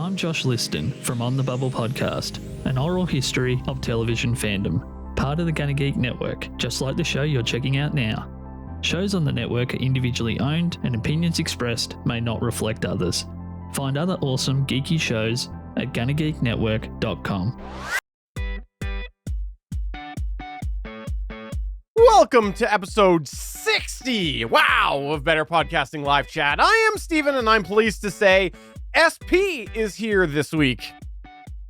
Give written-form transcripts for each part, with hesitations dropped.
I'm Josh Liston from On the Bubble podcast, an oral history of television fandom, part of the Gunna Geek network, just like the show you're checking out now. Shows on the network are individually owned and opinions expressed may not reflect others. Find other awesome geeky shows at GunnaGeekNetwork.com. Welcome to episode 60, of Better Podcasting Live Chat. I am Steven, and I'm pleased to say SP is here this week.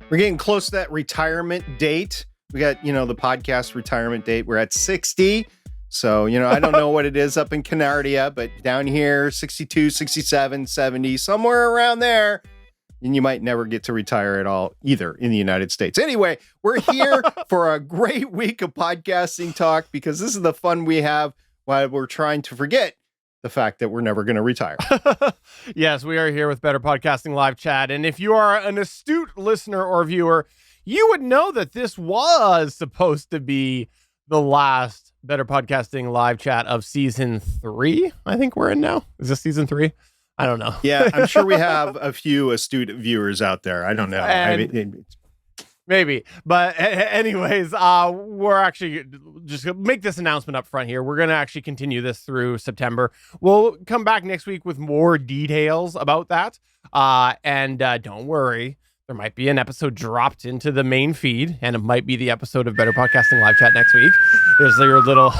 We're getting close to that retirement date. We got, the podcast retirement date. We're at 60. So, I don't know what it is up in Canardia, but down here, 62, 67, 70, somewhere around there. And you might never get to retire at all either in the United States. Anyway, we're here for a great week of podcasting talk because this is the fun we have while we're trying to forget the fact that we're never going to retire. Yes, we are here with Better Podcasting Live Chat. And if you are an astute listener or viewer, you would know that this was supposed to be the last Better Podcasting Live Chat of season 3. I think we're in now. Is this season 3? I don't know. Yeah, I'm sure we have a few astute viewers out there. I don't know. Maybe. But anyways, we're actually just going to make this announcement up front here. We're going to actually continue this through September. We'll come back next week with more details about that. And don't worry, there might be an episode dropped into the main feed, and it might be the episode of Better Podcasting Live Chat next week. There's your little...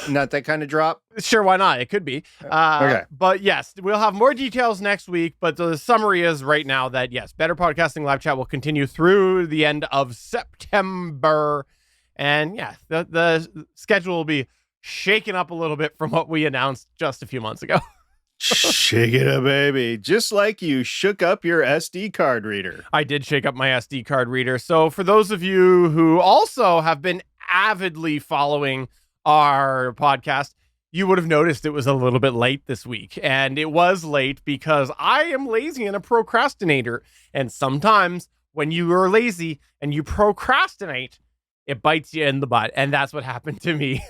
Not that kind of drop? Sure, why not? It could be. Okay. But yes, we'll have more details next week. But the summary is right now that, yes, Better Podcasting Live Chat will continue through the end of September. And yeah, the schedule will be shaken up a little bit from what we announced just a few months ago. Shake it up, baby. Just like you shook up your SD card reader. I did shake up my SD card reader. So for those of you who also have been avidly following our podcast, you would have noticed it was a little bit late this week. And it was late because I am lazy and a procrastinator. And sometimes when you are lazy and you procrastinate, it bites you in the butt. And that's what happened to me.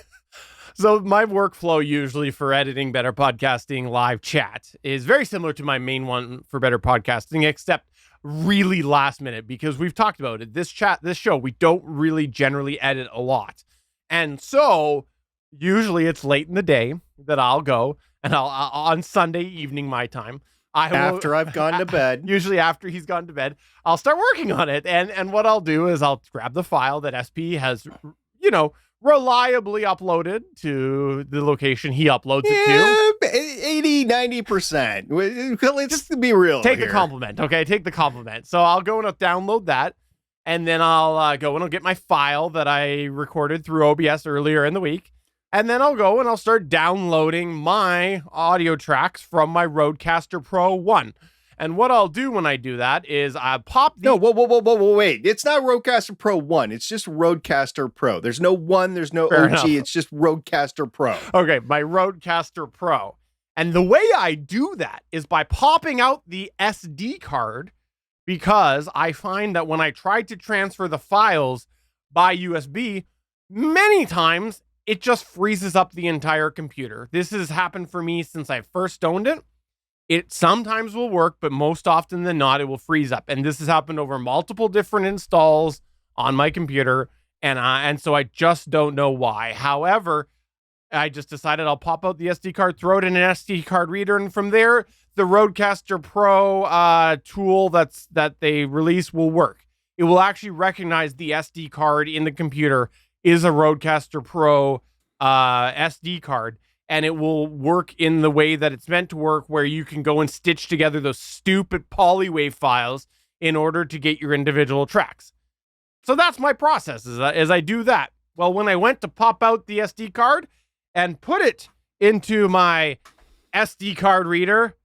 So my workflow usually for editing Better Podcasting Live Chat is very similar to my main one for Better Podcasting, except really last minute, because we've talked about it. This show, we don't really generally edit a lot. And so usually it's late in the day that I'll go and I'll on Sunday evening, my time. After I've gone to bed. Usually after he's gone to bed, I'll start working on it. And what I'll do is I'll grab the file that SP has, reliably uploaded to the location he uploads it to. 80, 90%. Let's just be real. Take here. the compliment. Okay. Take the compliment. So I'll go and I'll download that. And then I'll go and I'll get my file that I recorded through OBS earlier in the week. And then I'll go and I'll start downloading my audio tracks from my Rodecaster Pro 1. And what I'll do when I do that is I pop the... No, whoa, wait. It's not Rodecaster Pro 1. It's just Rodecaster Pro. There's no 1, there's no Fair OG. enough. It's just Rodecaster Pro. Okay, my Rodecaster Pro. And the way I do that is by popping out the SD card, because I find that when I try to transfer the files by USB, many times it just freezes up the entire computer. This has happened for me since I first owned it. It sometimes will work, but most often than not, it will freeze up. And this has happened over multiple different installs on my computer. And so I just don't know why. However, I just decided I'll pop out the SD card, throw it in an SD card reader. And from there, the Rodecaster Pro tool that they release will work. It will actually recognize the SD card in the computer is a Rodecaster Pro SD card. And it will work in the way that it's meant to work, where you can go and stitch together those stupid polywave files in order to get your individual tracks. So that's my process as I do that. Well, when I went to pop out the SD card and put it into my SD card reader,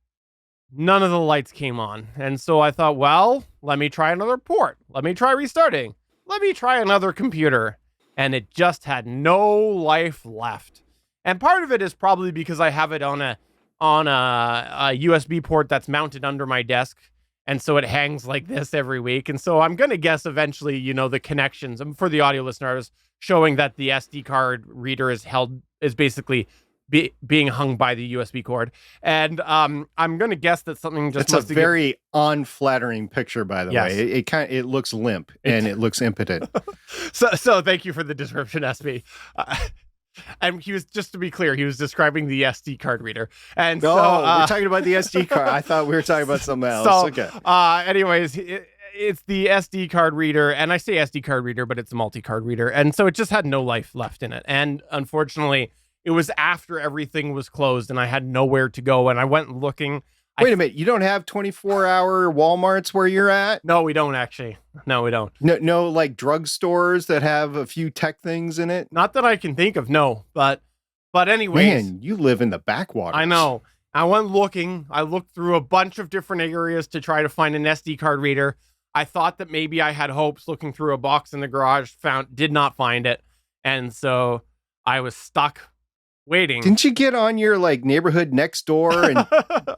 none of the lights came on. And so I thought, well, let me try another port. Let me try restarting. Let me try another computer. And it just had no life left. And part of it is probably because I have it on a USB port that's mounted under my desk. And so it hangs like this every week. And so I'm going to guess eventually, the connections, for the audio listeners, showing that the SD card reader is basically being hung by the USB cord. And I'm going to guess that something just It's a very unflattering picture, by the way. It looks limp and it looks impotent. So thank you for the description, SB. And he was, just to be clear, he was describing the SD card reader. And we're talking about the SD card. I thought we were talking about something else. Okay. Anyways, it's the SD card reader, and I say SD card reader, but it's a multi-card reader. And so it just had no life left in it. And unfortunately, it was after everything was closed and I had nowhere to go. And I went looking. Wait a minute. You don't have 24-hour Walmarts where you're at? No, we don't actually. No, we don't. No, like drugstores that have a few tech things in it? Not that I can think of, no. But anyways. Man, you live in the backwaters. I know. I went looking. I looked through a bunch of different areas to try to find an SD card reader. I thought that maybe I had hopes looking through a box in the garage, did not find it. And so I was stuck waiting. Didn't you get on your like neighborhood next door and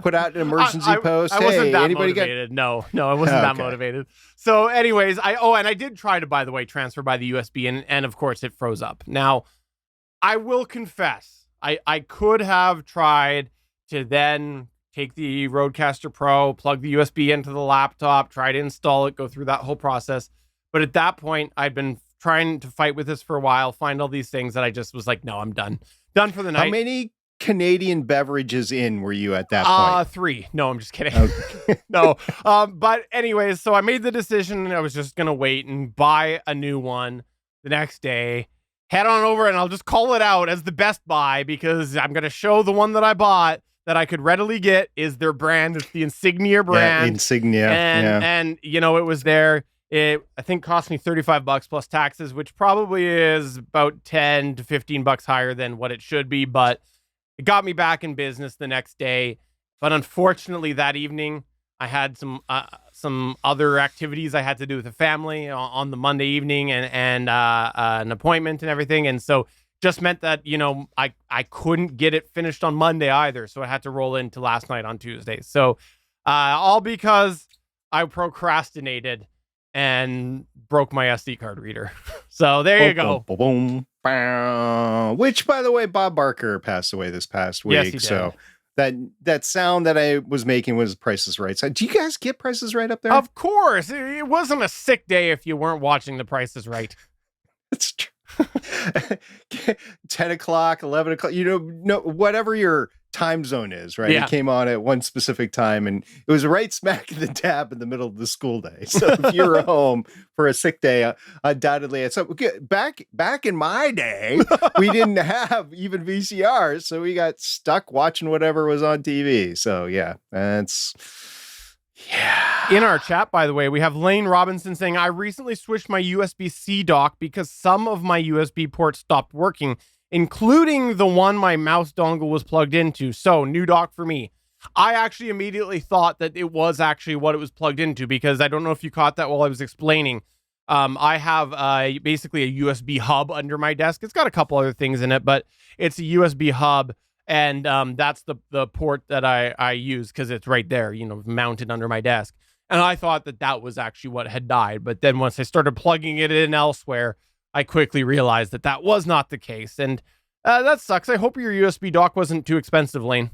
put out an emergency post? I wasn't that motivated. No, I wasn't that motivated. So anyways, and I did try to, by the way, transfer by the USB and of course it froze up. Now, I will confess, I could have tried to then take the Rodecaster Pro, plug the USB into the laptop, try to install it, go through that whole process. But at that point, I'd been trying to fight with this for a while, find all these things that I just was like, no, I'm done. Done for the night. How many Canadian beverages in were you at that point? 3. No, I'm just kidding. Okay. No. But anyways, so I made the decision and I was just going to wait and buy a new one the next day. Head on over and I'll just call it out as the Best Buy because I'm going to show the one that I bought that I could readily get is their brand. It's the Insignia brand. Yeah, Insignia. And you know, it was there. It, I think, cost me $35 plus taxes, which probably is about 10 to 15 bucks higher than what it should be. But it got me back in business the next day. But unfortunately, that evening, I had some other activities I had to do with the family on the Monday evening and an appointment and everything. And so just meant that, you know, I couldn't get it finished on Monday either. So I had to roll into last night on Tuesday. So all because I procrastinated and broke my SD card reader. So there you go. Boom, boom, which, by the way, Bob Barker passed away this past week. Yes, he did. So that sound that I was making was Price is Right. So do you guys get Price is Right up there? Of course. It wasn't a sick day if you weren't watching The Price is Right. It's true. 10 o'clock, 11 o'clock, you know, no, whatever your time zone is, right? Yeah. It came on at one specific time and it was right smack in the dab in the middle of the school day. So if you were home for a sick day, undoubtedly. So back in my day, we didn't have even VCRs. So we got stuck watching whatever was on TV. So yeah, that's... Yeah. In our chat, by the way, we have Lane Robinson saying, I recently switched my USB-C dock because some of my USB ports stopped working, including the one my mouse dongle was plugged into. So, new dock for me. I actually immediately thought that it was actually what it was plugged into because I don't know if you caught that while I was explaining. I have basically a USB hub under my desk. It's got a couple other things in it, but it's a USB hub. And that's the port that I use because it's right there, you know, mounted under my desk. And I thought that was actually what had died. But then once I started plugging it in elsewhere, I quickly realized that was not the case. And that sucks. I hope your USB dock wasn't too expensive, Lane.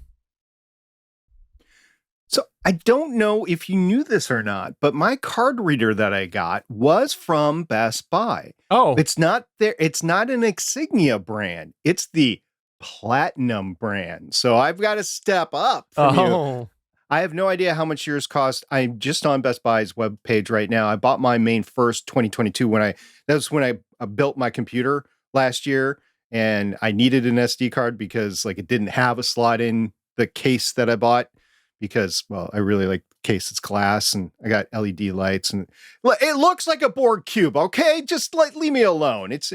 So I don't know if you knew this or not, but my card reader that I got was from Best Buy. Oh, it's not there. It's not an Insignia brand. It's the Platinum brand. So I've got to step up from you. I have no idea how much yours cost. I'm just on Best Buy's webpage right now. I bought my main first 2022 that was when I built my computer last year and I needed an SD card because like it didn't have a slot in the case that I bought because, well, I really like the case. It's glass and I got LED lights and it looks like a board cube. Okay. Just leave me alone. It's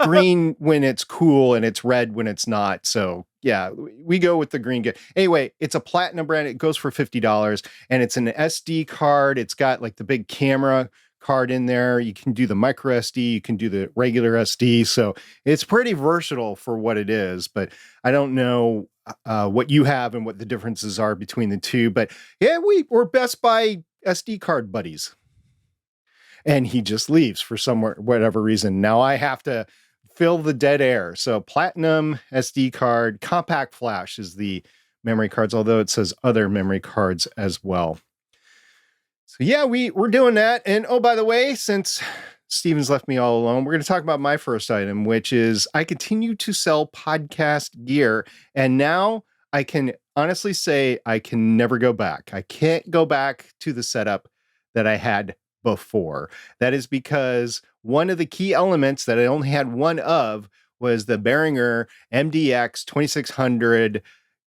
green when it's cool and it's red when it's not. So yeah, we go with the green. Anyway, it's a Platinum brand. It goes for $50 and it's an SD card. It's got like the big camera card in there. You can do the micro SD. You can do the regular SD. So it's pretty versatile for what it is, but I don't know what you have and what the differences are between the two, but yeah, we're Best Buy SD card buddies. And he just leaves for whatever reason. Now I have to fill the dead air. So platinum SD card, compact flash is the memory cards, although it says other memory cards as well. So yeah, we're doing that. And oh, by the way, since Steven's left me all alone, we're going to talk about my first item, which is I continue to sell podcast gear. And now I can honestly say I can never go back. I can't go back to the setup that I had before. That is because one of the key elements that I only had one of was the Behringer MDX 2600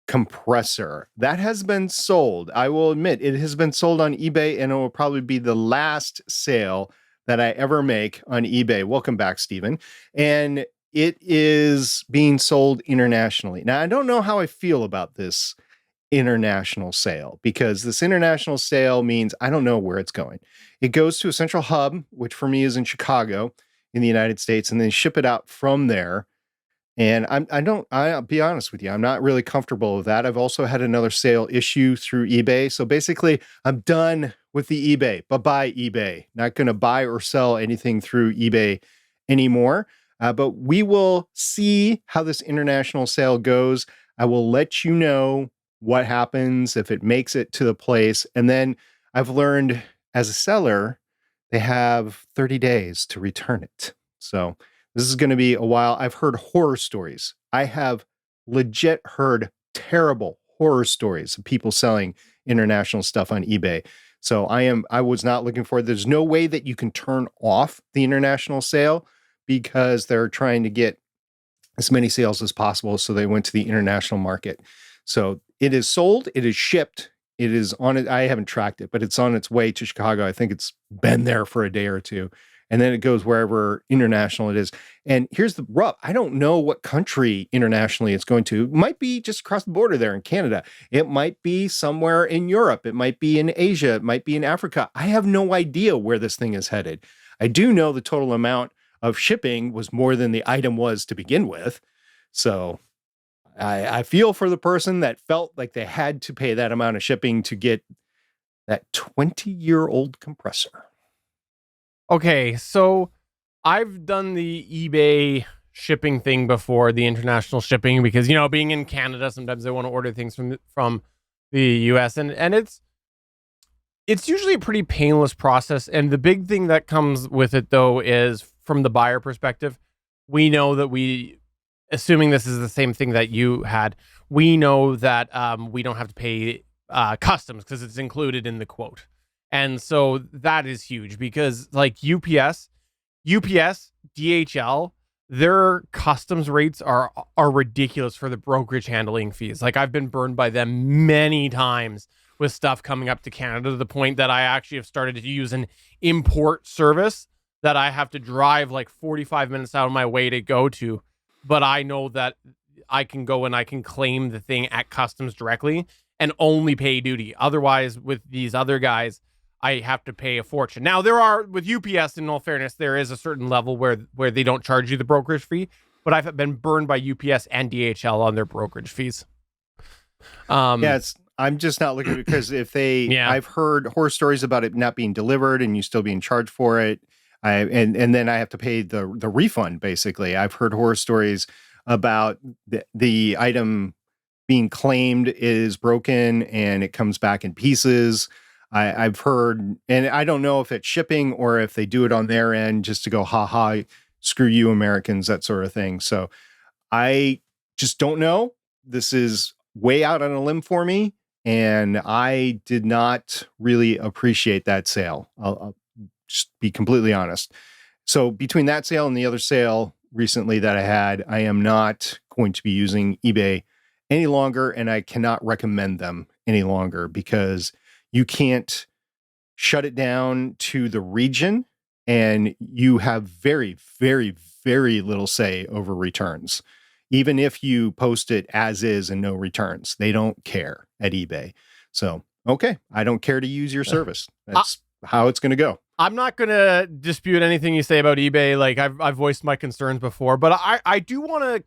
compressor. That has been sold. I will admit it has been sold on eBay, and it will probably be the last sale that I ever make on eBay. Welcome back, Stephen. And it is being sold internationally. Now, I don't know how I feel about this international sale, because this international sale means I don't know where it's going. It goes to a central hub, which for me is in Chicago in the United States, and then ship it out from there. And I'll be honest with you, I'm not really comfortable with that. I've also had another sale issue through eBay. So basically, I'm done with the eBay. Bye-bye, eBay. Not going to buy or sell anything through eBay anymore. But we will see how this international sale goes. I will let you know what happens if it makes it to the place. And then I've learned as a seller, they have 30 days to return it. So this is going to be a while. I've heard horror stories. I have legit heard terrible horror stories of people selling international stuff on eBay. So I was not looking for it. There's no way that you can turn off the international sale because they're trying to get as many sales as possible. So they went to the international market. So it is sold. It is shipped. It is on it. I haven't tracked it, but it's on its way to Chicago. I think it's been there for a day or two. And then it goes wherever international it is. And here's the rub. I don't know what country internationally it's going to. It might be just across the border there in Canada. It might be somewhere in Europe. It might be in Asia. It might be in Africa. I have no idea where this thing is headed. I do know the total amount of shipping was more than the item was to begin with. So I feel for the person that felt like they had to pay that amount of shipping to get that 20-year-old compressor. Okay, so I've done the eBay shipping thing before, the international shipping, because, being in Canada, sometimes they want to order things from the US, and it's usually a pretty painless process. And the big thing that comes with it, though, is from the buyer perspective, we know that assuming this is the same thing that you had, we know that we don't have to pay customs because it's included in the quote. And so that is huge because like UPS, DHL, their customs rates are ridiculous for the brokerage handling fees. Like I've been burned by them many times with stuff coming up to Canada to the point that I actually have started to use an import service that I have to drive like 45 minutes out of my way to go to. But I know that I can go and I can claim the thing at customs directly and only pay duty. Otherwise, with these other guys, I have to pay a fortune. Now, with UPS, in all fairness, there is a certain level where they don't charge you the brokerage fee, but I've been burned by UPS and DHL on their brokerage fees. I'm just not looking because I've heard horror stories about it not being delivered and you still being charged for it. And then I have to pay the refund, basically. I've heard horror stories about the item being claimed is broken and it comes back in pieces. I've heard, and I don't know if it's shipping or if they do it on their end just to go, ha, screw you Americans, that sort of thing. So I just don't know. This is way out on a limb for me. And I did not really appreciate that sale. I'll just be completely honest. So between that sale and the other sale recently that I had, I am not going to be using eBay any longer. And I cannot recommend them any longer because you can't shut it down to the region and you have very, very, very little say over returns. Even if you post it as is and no returns, they don't care at eBay. So, okay, I don't care to use your service. That's how it's going to go. I'm not going to dispute anything you say about eBay. Like I've voiced my concerns before, but I do want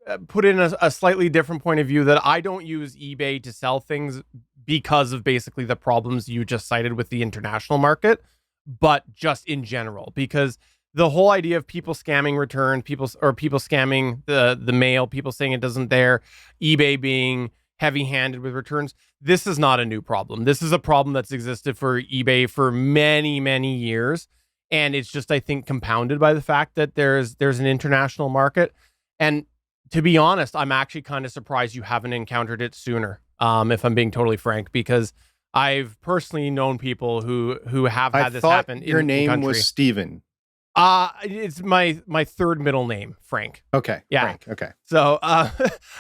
to put in a slightly different point of view that I don't use eBay to sell things because of basically the problems you just cited with the international market, but just in general, because the whole idea of people scamming returns, people scamming the mail, people saying it doesn't there, eBay being heavy-handed with returns. This is not a new problem. This is a problem that's existed for eBay for many, many years. And it's just, I think, compounded by the fact that there's an international market. And to be honest, I'm actually kind of surprised you haven't encountered it sooner, if I'm being totally frank, because I've personally known people who have had this happen. Your name was Steven. It's my third middle name, Frank. Okay. Yeah. Frank. Okay. So,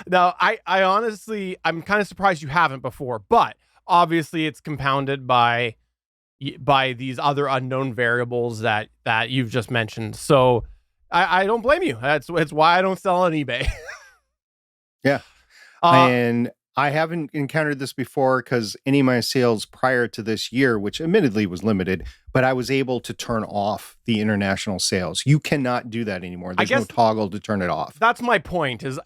no, I honestly, I'm kind of surprised you haven't before, but obviously it's compounded by these other unknown variables that you've just mentioned. So I don't blame you. It's why I don't sell on eBay. Yeah. And I haven't encountered this before because any of my sales prior to this year, which admittedly was limited, but I was able to turn off the international sales. You cannot do that anymore. There's no toggle to turn it off. That's my point is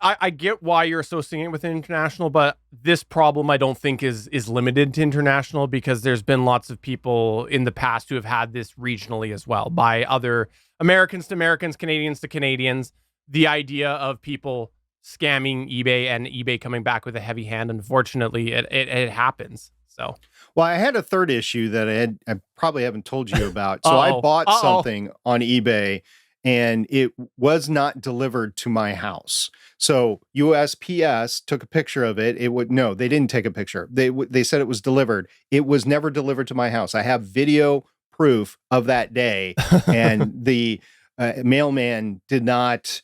I get why you're associating it with international, but this problem I don't think is limited to international, because there's been lots of people in the past who have had this regionally as well, by other Americans to Americans, Canadians to Canadians. The idea of people scamming eBay and eBay coming back with a heavy hand, unfortunately, it happens. So, well, I had a third issue that I probably haven't told you about. So I bought something on eBay and it was not delivered to my house. So USPS took a picture of it. No, they didn't take a picture. They said it was delivered. It was never delivered to my house. I have video proof of that day, and the mailman did not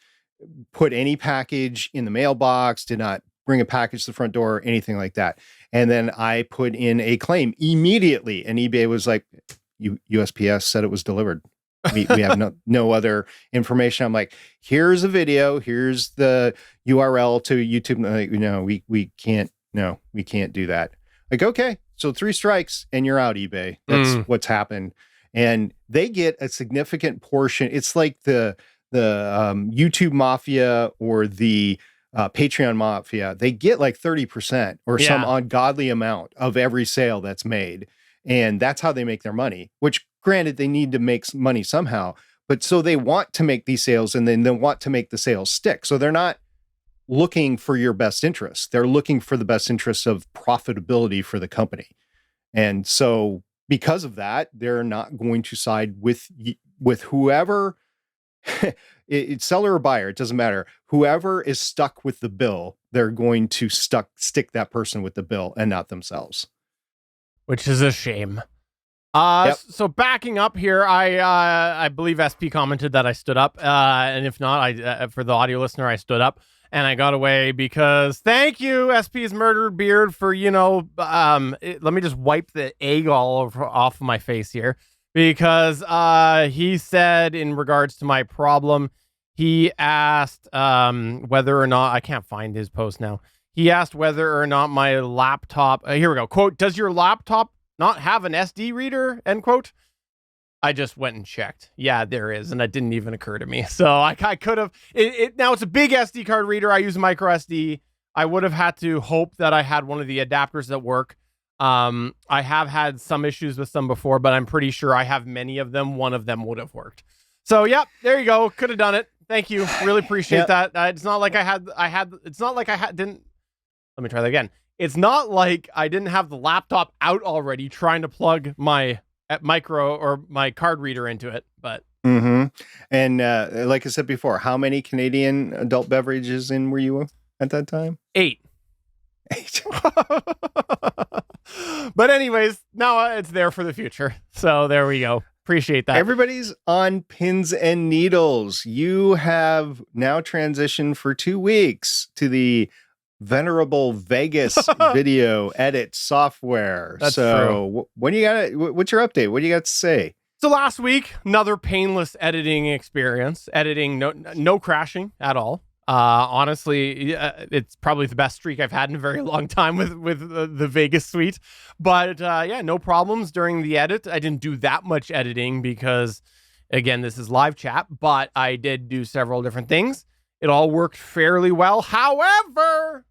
put any package in the mailbox, did not bring a package to the front door, anything like that. And then I put in a claim immediately, and eBay was like, USPS said it was delivered. We have no other information. I'm like, here's a video, here's the URL to YouTube. Like, no, we can't do that. Like, okay, so 3 strikes and you're out, eBay. That's what's happened. And they get a significant portion. It's like the YouTube mafia or the Patreon mafia. They get like 30% or some ungodly amount of every sale that's made. And that's how they make their money, which granted, they need to make money somehow, but so they want to make these sales and then they want to make the sales stick. So they're not looking for your best interests. They're looking for the best interests of profitability for the company. And so because of that, they're not going to side with whoever, it's seller or buyer, it doesn't matter. Whoever is stuck with the bill, they're going to stick that person with the bill and not themselves. Which is a shame. So backing up here, I believe SP commented that I stood up, and if not, I for the audio listener, I stood up and I got away because thank you, SP's murdered beard, for let me just wipe the egg all off of my face here, because he said in regards to my problem, he asked whether or not, I can't find his post now. He asked whether or not my laptop, here we go, quote, does your laptop not have an SD reader, end quote. I just went and checked. Yeah, there is. And that didn't even occur to me. So I could have, now it's a big SD card reader. I use micro SD. I would have had to hope that I had one of the adapters that work. I have had some issues with some before, but I'm pretty sure I have many of them. One of them would have worked. So, yep, there you go. Could have done it. Thank you. Really appreciate that. It's not like didn't, let me try that again. It's not like I didn't have the laptop out already trying to plug my micro or my card reader into it, but. Mm-hmm. And like I said before, how many Canadian adult beverages in were you at that time? 8. But anyways, now it's there for the future. So there we go. Appreciate that. Everybody's on pins and needles. You have now transitioned for 2 weeks to the venerable Vegas video edit software. That's true. When you got what's your update? What do you got to say? So last week, another painless editing experience. Editing, no crashing at all. Honestly, it's probably the best streak I've had in a very long time with the Vegas suite. But yeah, no problems during the edit. I didn't do that much editing because, again, this is live chat, but I did do several different things. It all worked fairly well. However,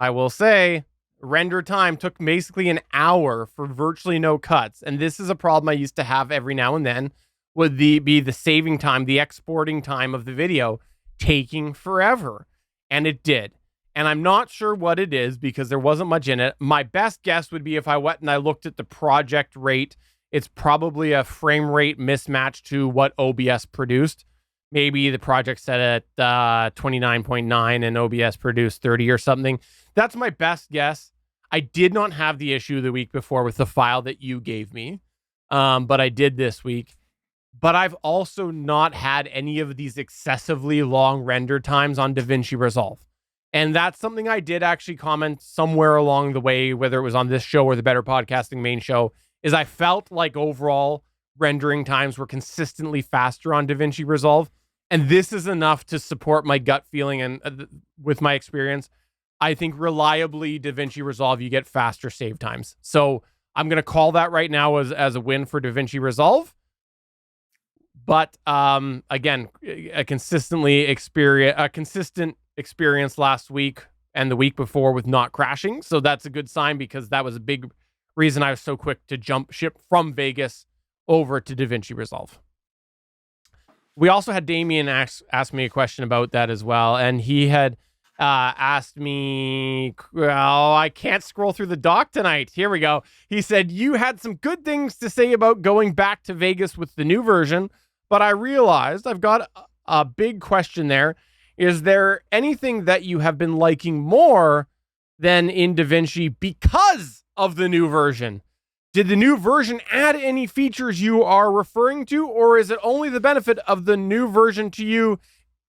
I will say render time took basically an hour for virtually no cuts. And this is a problem I used to have every now and then would be the saving time, the exporting time of the video taking forever. And it did. And I'm not sure what it is because there wasn't much in it. My best guess would be if I went and I looked at the project rate, it's probably a frame rate mismatch to what OBS produced. Maybe the project set at 29.9 and OBS produced 30 or something. That's my best guess. I did not have the issue the week before with the file that you gave me, but I did this week. But I've also not had any of these excessively long render times on DaVinci Resolve. And that's something I did actually comment somewhere along the way, whether it was on this show or the Better Podcasting main show, is I felt like overall rendering times were consistently faster on DaVinci Resolve. And this is enough to support my gut feeling and with my experience. I think reliably DaVinci Resolve, you get faster save times. So I'm going to call that right now as a win for DaVinci Resolve. But again, a consistent experience last week and the week before with not crashing. So that's a good sign because that was a big reason I was so quick to jump ship from Vegas over to DaVinci Resolve. We also had Damien ask me a question about that as well. And he had asked me, oh, I can't scroll through the doc tonight. Here we go. He said, you had some good things to say about going back to Vegas with the new version, but I realized I've got a big question there. Is there anything that you have been liking more than in DaVinci because of the new version? Did the new version add any features you are referring to, or is it only the benefit of the new version to you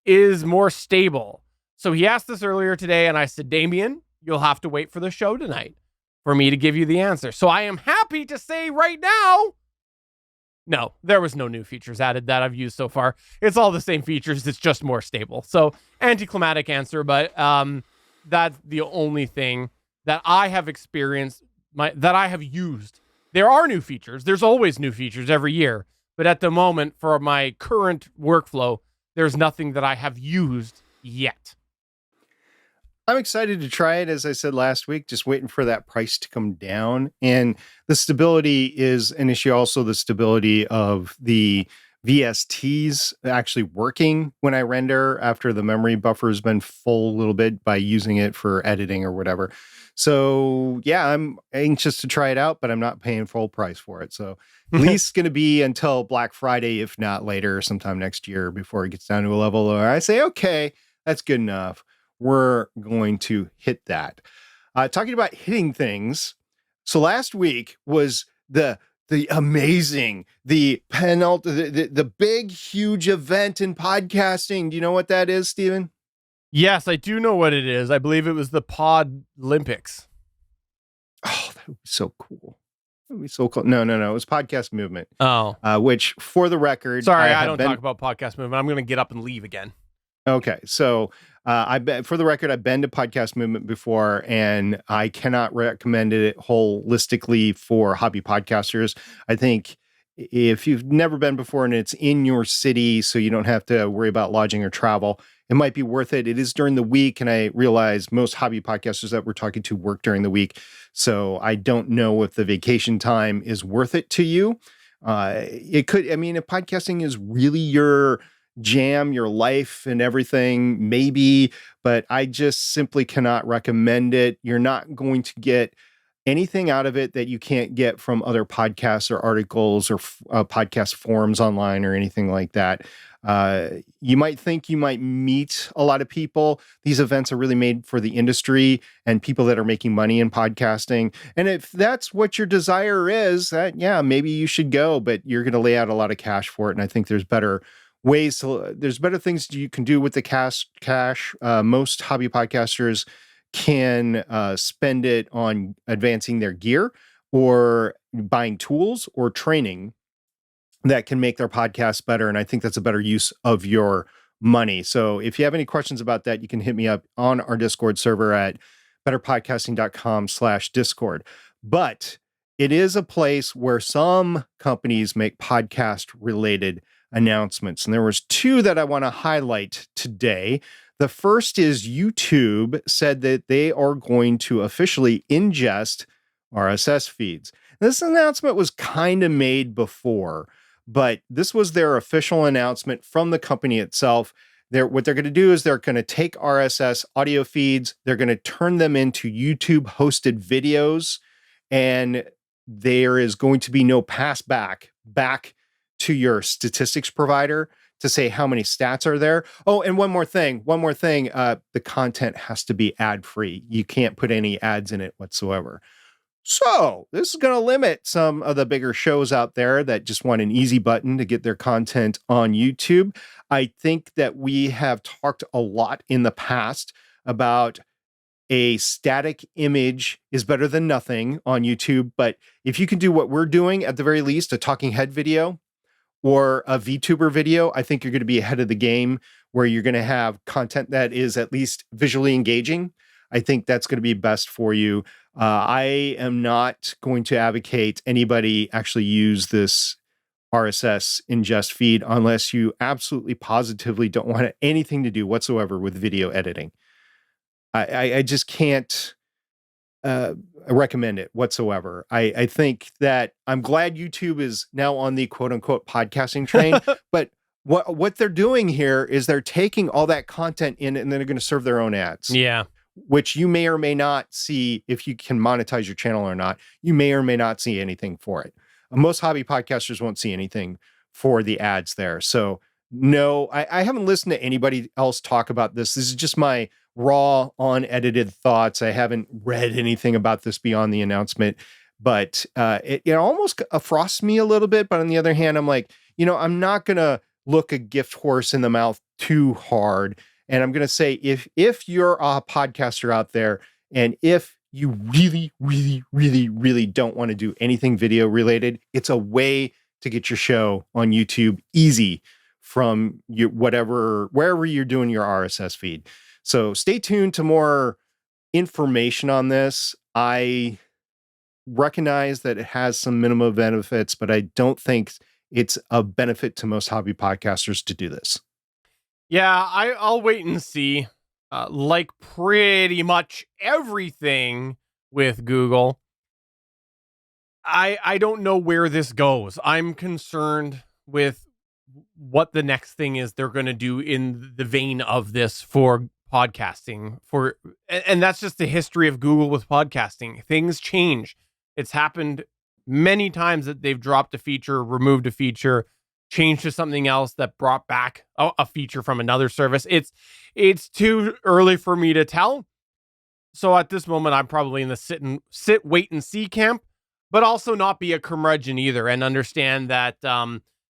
is more stable? So he asked this earlier today, and I said, Damien, you'll have to wait for the show tonight for me to give you the answer. So I am happy to say right now, no, there was no new features added that I've used so far. It's all the same features. It's just more stable. So anticlimactic answer, but that's the only thing that I have experienced, that I have used. There are new features. There's always new features every year. But at the moment, for my current workflow, there's nothing that I have used yet. I'm excited to try it. As I said last week, just waiting for that price to come down. And the stability is an issue. Also, the stability of the VSTs actually working when I render after the memory buffer has been full a little bit by using it for editing or whatever. So yeah, I'm anxious to try it out, but I'm not paying full price for it. So at least going to be until Black Friday, if not later, sometime next year before it gets down to a level where I say, okay, that's good enough. We're going to hit that. Talking about hitting things. So last week was the amazing, the big, huge event in podcasting. Do you know what that is, Stephen? Yes, I do know what it is. I believe it was the Pod Olympics. Oh, that would be so cool. That would be so cool. No. It was Podcast Movement. Oh. Which, for the record... Sorry, I don't talk about Podcast Movement. I'm going to get up and leave again. Okay, so for the record, I've been to Podcast Movement before, and I cannot recommend it holistically for hobby podcasters. I think if you've never been before and it's in your city, so you don't have to worry about lodging or travel, it might be worth it. It is during the week, and I realize most hobby podcasters that we're talking to work during the week, so I don't know if the vacation time is worth it to you. It could, I mean, if podcasting is really your jam, your life and everything, maybe, but I just simply cannot recommend it. You're not going to get anything out of it that you can't get from other podcasts or articles or podcast forums online or anything like that. You might think you might meet a lot of people. These events are really made for the industry and people that are making money in podcasting. And if that's what your desire is, that, yeah, maybe you should go, but you're going to lay out a lot of cash for it. And I think there's better things you can do with the cash. Most hobby podcasters can spend it on advancing their gear or buying tools or training that can make their podcast better. And I think that's a better use of your money. So if you have any questions about that, you can hit me up on our Discord server at betterpodcasting.com/Discord. But it is a place where some companies make podcast related announcements. And there was two that I want to highlight today. The first is YouTube said that they are going to officially ingest RSS feeds. This announcement was kind of made before, but this was their official announcement from the company itself. What they're going to do is they're going to take RSS audio feeds, they're going to turn them into YouTube hosted videos, and there is going to be no pass back to your statistics provider to say how many stats are there. Oh, and one more thing. The content has to be ad free. You can't put any ads in it whatsoever. So this is going to limit some of the bigger shows out there that just want an easy button to get their content on YouTube. I think that we have talked a lot in the past about a static image is better than nothing on YouTube. But if you can do what we're doing, at the very least, a talking head video or a VTuber video, I think you're going to be ahead of the game, where you're going to have content that is at least visually engaging. I think that's going to be best for you. I am not going to advocate anybody actually use this RSS ingest feed unless you absolutely positively don't want anything to do whatsoever with video editing. I just can't recommend it whatsoever. I think that I'm glad YouTube is now on the quote unquote podcasting train, but what they're doing here is they're taking all that content in and then they're going to serve their own ads. Yeah. Which you may or may not see if you can monetize your channel or not. You may or may not see anything for it. Most hobby podcasters won't see anything for the ads there. So no, I haven't listened to anybody else talk about this. This is just my raw, unedited thoughts. I haven't read anything about this beyond the announcement, but it almost frosts me a little bit. But on the other hand, I'm like, I'm not going to look a gift horse in the mouth too hard. And I'm going to say, if you're a podcaster out there, and if you really, really, really, really don't want to do anything video related, it's a way to get your show on YouTube easy from wherever you're doing your RSS feed. So stay tuned to more information on this. I recognize that it has some minimum benefits, but I don't think it's a benefit to most hobby podcasters to do this. Yeah, I'll wait and see. Like pretty much everything with Google, I don't know where this goes. I'm concerned with what the next thing is they're going to do in the vein of this for podcasting. And that's just the history of Google with podcasting. Things change. It's happened many times that they've dropped a feature, removed a feature, changed to something else that brought back a feature from another service. It's too early for me to tell. So at this moment, I'm probably in the sit, wait and see camp, but also not be a curmudgeon either, and understand that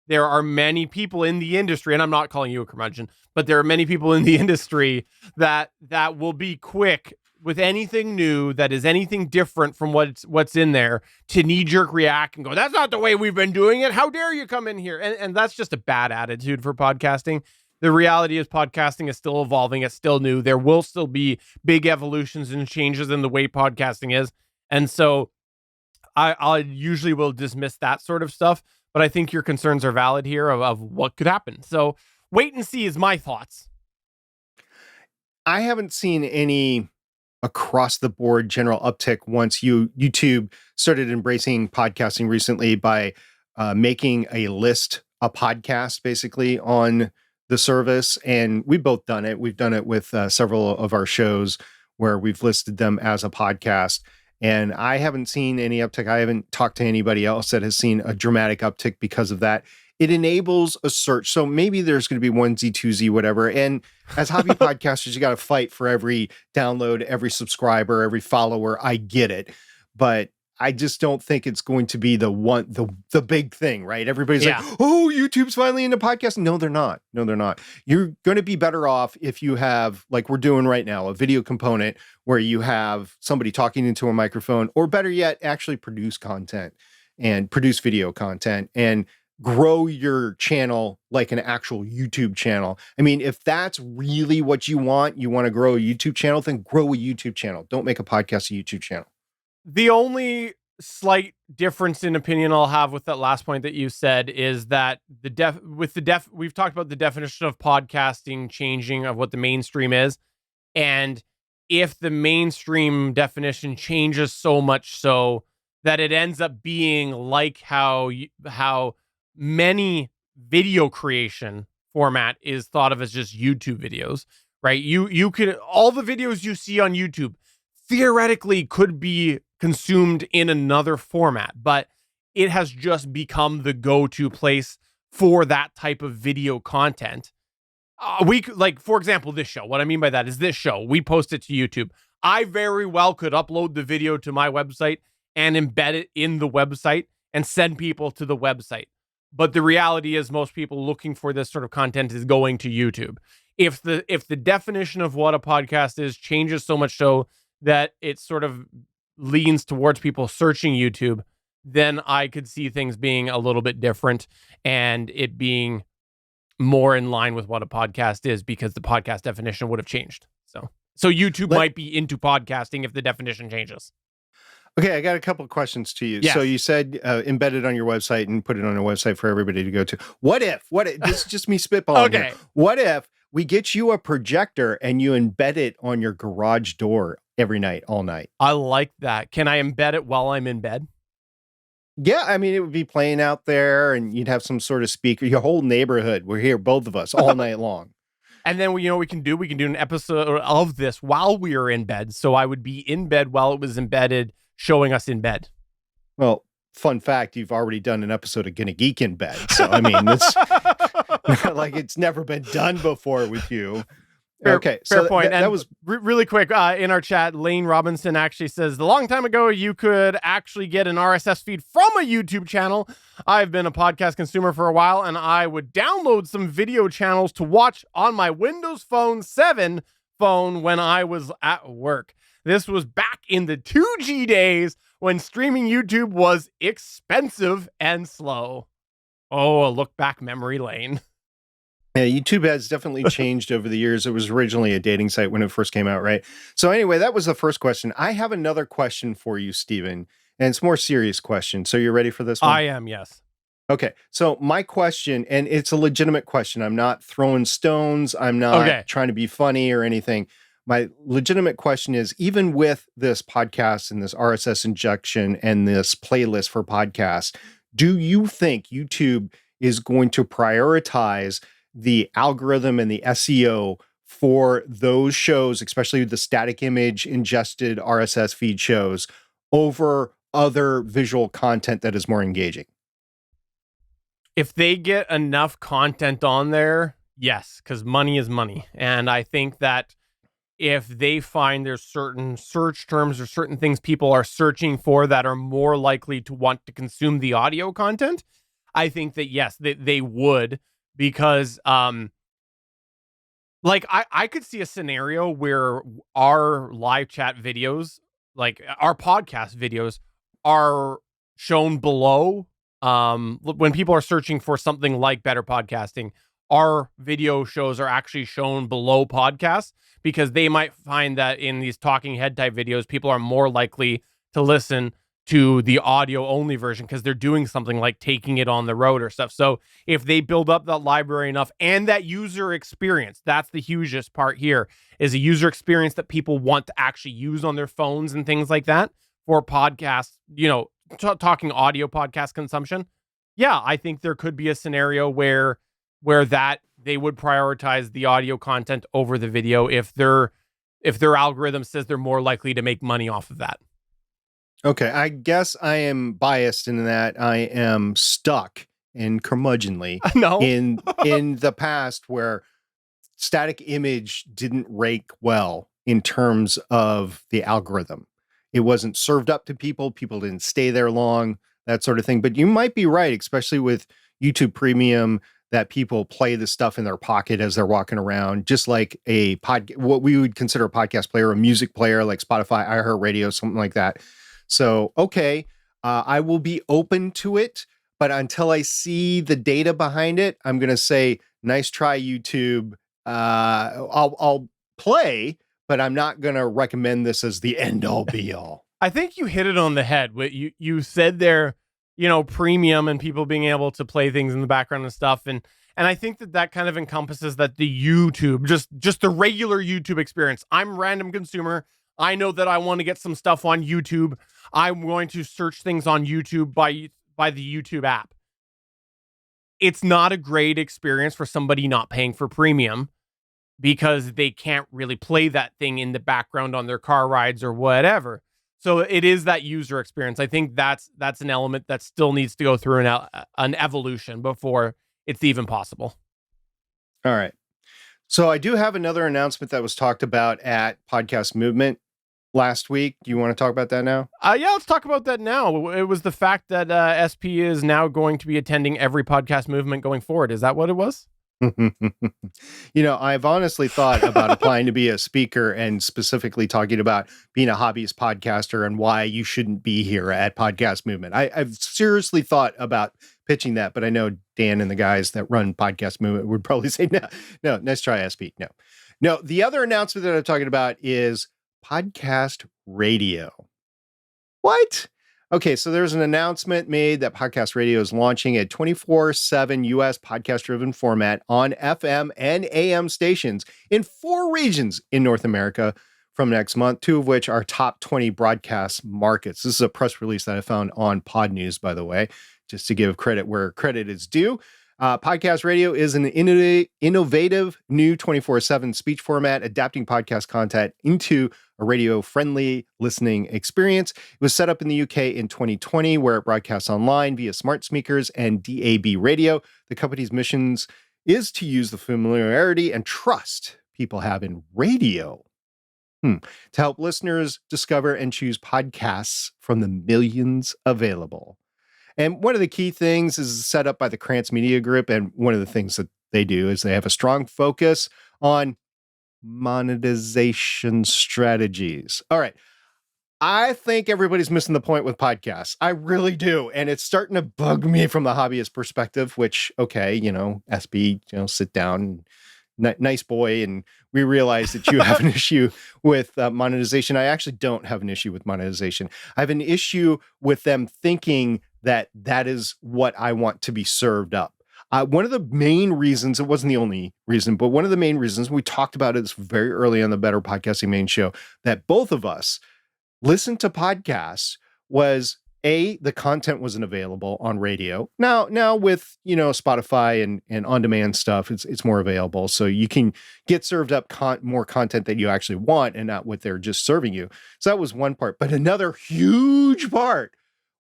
there are many people in the industry, and I'm not calling you a curmudgeon, but there are many people in the industry that will be quick with anything new that is anything different from what's in there to knee-jerk react and go, that's not the way we've been doing it. How dare you come in here? And that's just a bad attitude for podcasting. The reality is podcasting is still evolving. It's still new. There will still be big evolutions and changes in the way podcasting is. And so I usually will dismiss that sort of stuff, but I think your concerns are valid here of what could happen. So wait and see is my thoughts. I haven't seen any across the board general uptick once YouTube started embracing podcasting recently by making a podcast basically on the service. And we've both done it. We've done it with several of our shows where we've listed them as a podcast. And I haven't seen any uptick. I haven't talked to anybody else that has seen a dramatic uptick because of that. It enables a search. So maybe there's going to be 1Z, 2Z, whatever. And as hobby podcasters, you got to fight for every download, every subscriber, every follower. I get it. But I just don't think it's going to be the big thing, right? Everybody's like, oh, YouTube's finally into podcasting. No, they're not. You're going to be better off if you have, like we're doing right now, a video component where you have somebody talking into a microphone, or better yet, actually produce content and produce video content and grow your channel like an actual YouTube channel. I mean, if that's really what you want to grow a YouTube channel, then grow a YouTube channel. Don't make a podcast a YouTube channel. The only slight difference in opinion I'll have with that last point that you said is that we've talked about the definition of podcasting changing of what the mainstream is. And if the mainstream definition changes so much so that it ends up being like how many video creation format is thought of as just YouTube videos, right? You could, all the videos you see on YouTube theoretically could be consumed in another format, but it has just become the go-to place for that type of video content. Like, for example, this show. What I mean by that is this show, we post it to YouTube. I very well could upload the video to my website and embed it in the website and send people to the website. But the reality is most people looking for this sort of content is going to YouTube. If the definition of what a podcast is changes so much so that it sort of leans towards people searching YouTube, then I could see things being a little bit different and it being more in line with what a podcast is, because the podcast definition would have changed. So YouTube might be into podcasting if the definition changes. Okay, I got a couple of questions to you. Yes. So you said embed it on your website and put it on a website for everybody to go to. What if, this is just me spitballing Okay. here. What if we get you a projector and you embed it on your garage door every night, all night? I like that. Can I embed it while I'm in bed? Yeah, I mean, it would be playing out there and you'd have some sort of speaker. Your whole neighborhood, we're here, both of us, all night long. And then, we can do an episode of this while we are in bed. So I would be in bed while it was embedded, showing us in bed. Well, fun fact, you've already done an episode of Gonna Geek in bed. So, I mean, it's not like it's never been done before with you. Fair point. And that was really quick. In our chat, Lane Robinson actually says, a long time ago, you could actually get an RSS feed from a YouTube channel. I've been a podcast consumer for a while, and I would download some video channels to watch on my Windows Phone 7 phone when I was at work. This was back in the 2G days when streaming YouTube was expensive and slow. Oh, a look back memory lane. Yeah, YouTube has definitely changed over the years. It was originally a dating site when it first came out, right? So anyway, that was the first question. I have another question for you, Stephen, and it's a more serious question. So you're ready for this one? I am, yes. Okay, so my question, and it's a legitimate question. I'm not throwing stones. I'm not trying to be funny or anything. My legitimate question is, even with this podcast and this RSS injection and this playlist for podcasts, do you think YouTube is going to prioritize the algorithm and the SEO for those shows, especially the static image ingested RSS feed shows, over other visual content that is more engaging? If they get enough content on there, yes, because money is money. And I think that if they find there's certain search terms or certain things people are searching for that are more likely to want to consume the audio content, I think that, yes, they would. Because, like, I could see a scenario where our live chat videos, like our podcast videos, are shown below. When people are searching for something like better podcasting, our video shows are actually shown below podcasts, because they might find that in these talking head type videos, people are more likely to listen to the audio only version because they're doing something like taking it on the road or stuff. So if they build up that library enough and that user experience, that's the hugest part here, is a user experience that people want to actually use on their phones and things like that for podcasts, talking audio podcast consumption. Yeah, I think there could be a scenario where that they would prioritize the audio content over the video if their algorithm says they're more likely to make money off of that. Okay, I guess I am biased in that I am stuck in curmudgeonly in the past where static image didn't rank well in terms of the algorithm. It wasn't served up to people. People didn't stay there long, that sort of thing. But you might be right, especially with YouTube Premium, that people play the stuff in their pocket as they're walking around, just like what we would consider a podcast player, a music player like Spotify, iHeartRadio, something like that. So, okay, I will be open to it, but until I see the data behind it, I'm going to say, nice try, YouTube. I'll play, but I'm not going to recommend this as the end all be all. I think you hit it on the head. What you said there, premium and people being able to play things in the background and stuff. And I think that kind of encompasses that the YouTube, just the regular YouTube experience. I'm a random consumer. I know that I want to get some stuff on YouTube. I'm going to search things on YouTube by the YouTube app. it's not a great experience for somebody not paying for premium, because they can't really play that thing in the background on their car rides or whatever. So it is that user experience. I think that's an element that still needs to go through an evolution before it's even possible. All right. So I do have another announcement that was talked about at Podcast Movement last week. Do you want to talk about that now? Yeah, let's talk about that now. It was the fact that SP is now going to be attending every Podcast Movement going forward. Is that what it was? I've honestly thought about applying to be a speaker and specifically talking about being a hobbyist podcaster and why you shouldn't be here at Podcast Movement. I've seriously thought about pitching that, but I know Dan and the guys that run Podcast Movement would probably say, no, nice try, SP. No. The other announcement that I'm talking about is podcast radio. What? Okay, so there's an announcement made that podcast radio is launching a 24/7 US podcast-driven format on FM and AM stations in 4 regions in North America from next month, 2 of which are top 20 broadcast markets. This is a press release that I found on Pod News, by the way, just to give credit where credit is due. Podcast radio is an innovative new 24/7 speech format, adapting podcast content into a radio-friendly listening experience. It was set up in the UK in 2020, where it broadcasts online via smart speakers and DAB radio. The company's missions is to use the familiarity and trust people have in radio to help listeners discover and choose podcasts from the millions available. And one of the key things is set up by the Krantz Media Group. And one of the things that they do is they have a strong focus on monetization strategies. All right. I think everybody's missing the point with podcasts. I really do. And it's starting to bug me from the hobbyist perspective, which, okay, SB, sit down, nice boy. And we realize that you have an issue with monetization. I actually don't have an issue with monetization. I have an issue with them thinking that is what I want to be served up. One of the main reasons, it wasn't the only reason, but one of the main reasons, we talked about it very early on the Better Podcasting main show, that both of us listened to podcasts was the content wasn't available on radio. Now with, Spotify and on-demand stuff, it's more available. So you can get served up more content that you actually want and not what they're just serving you. So that was one part. But another huge part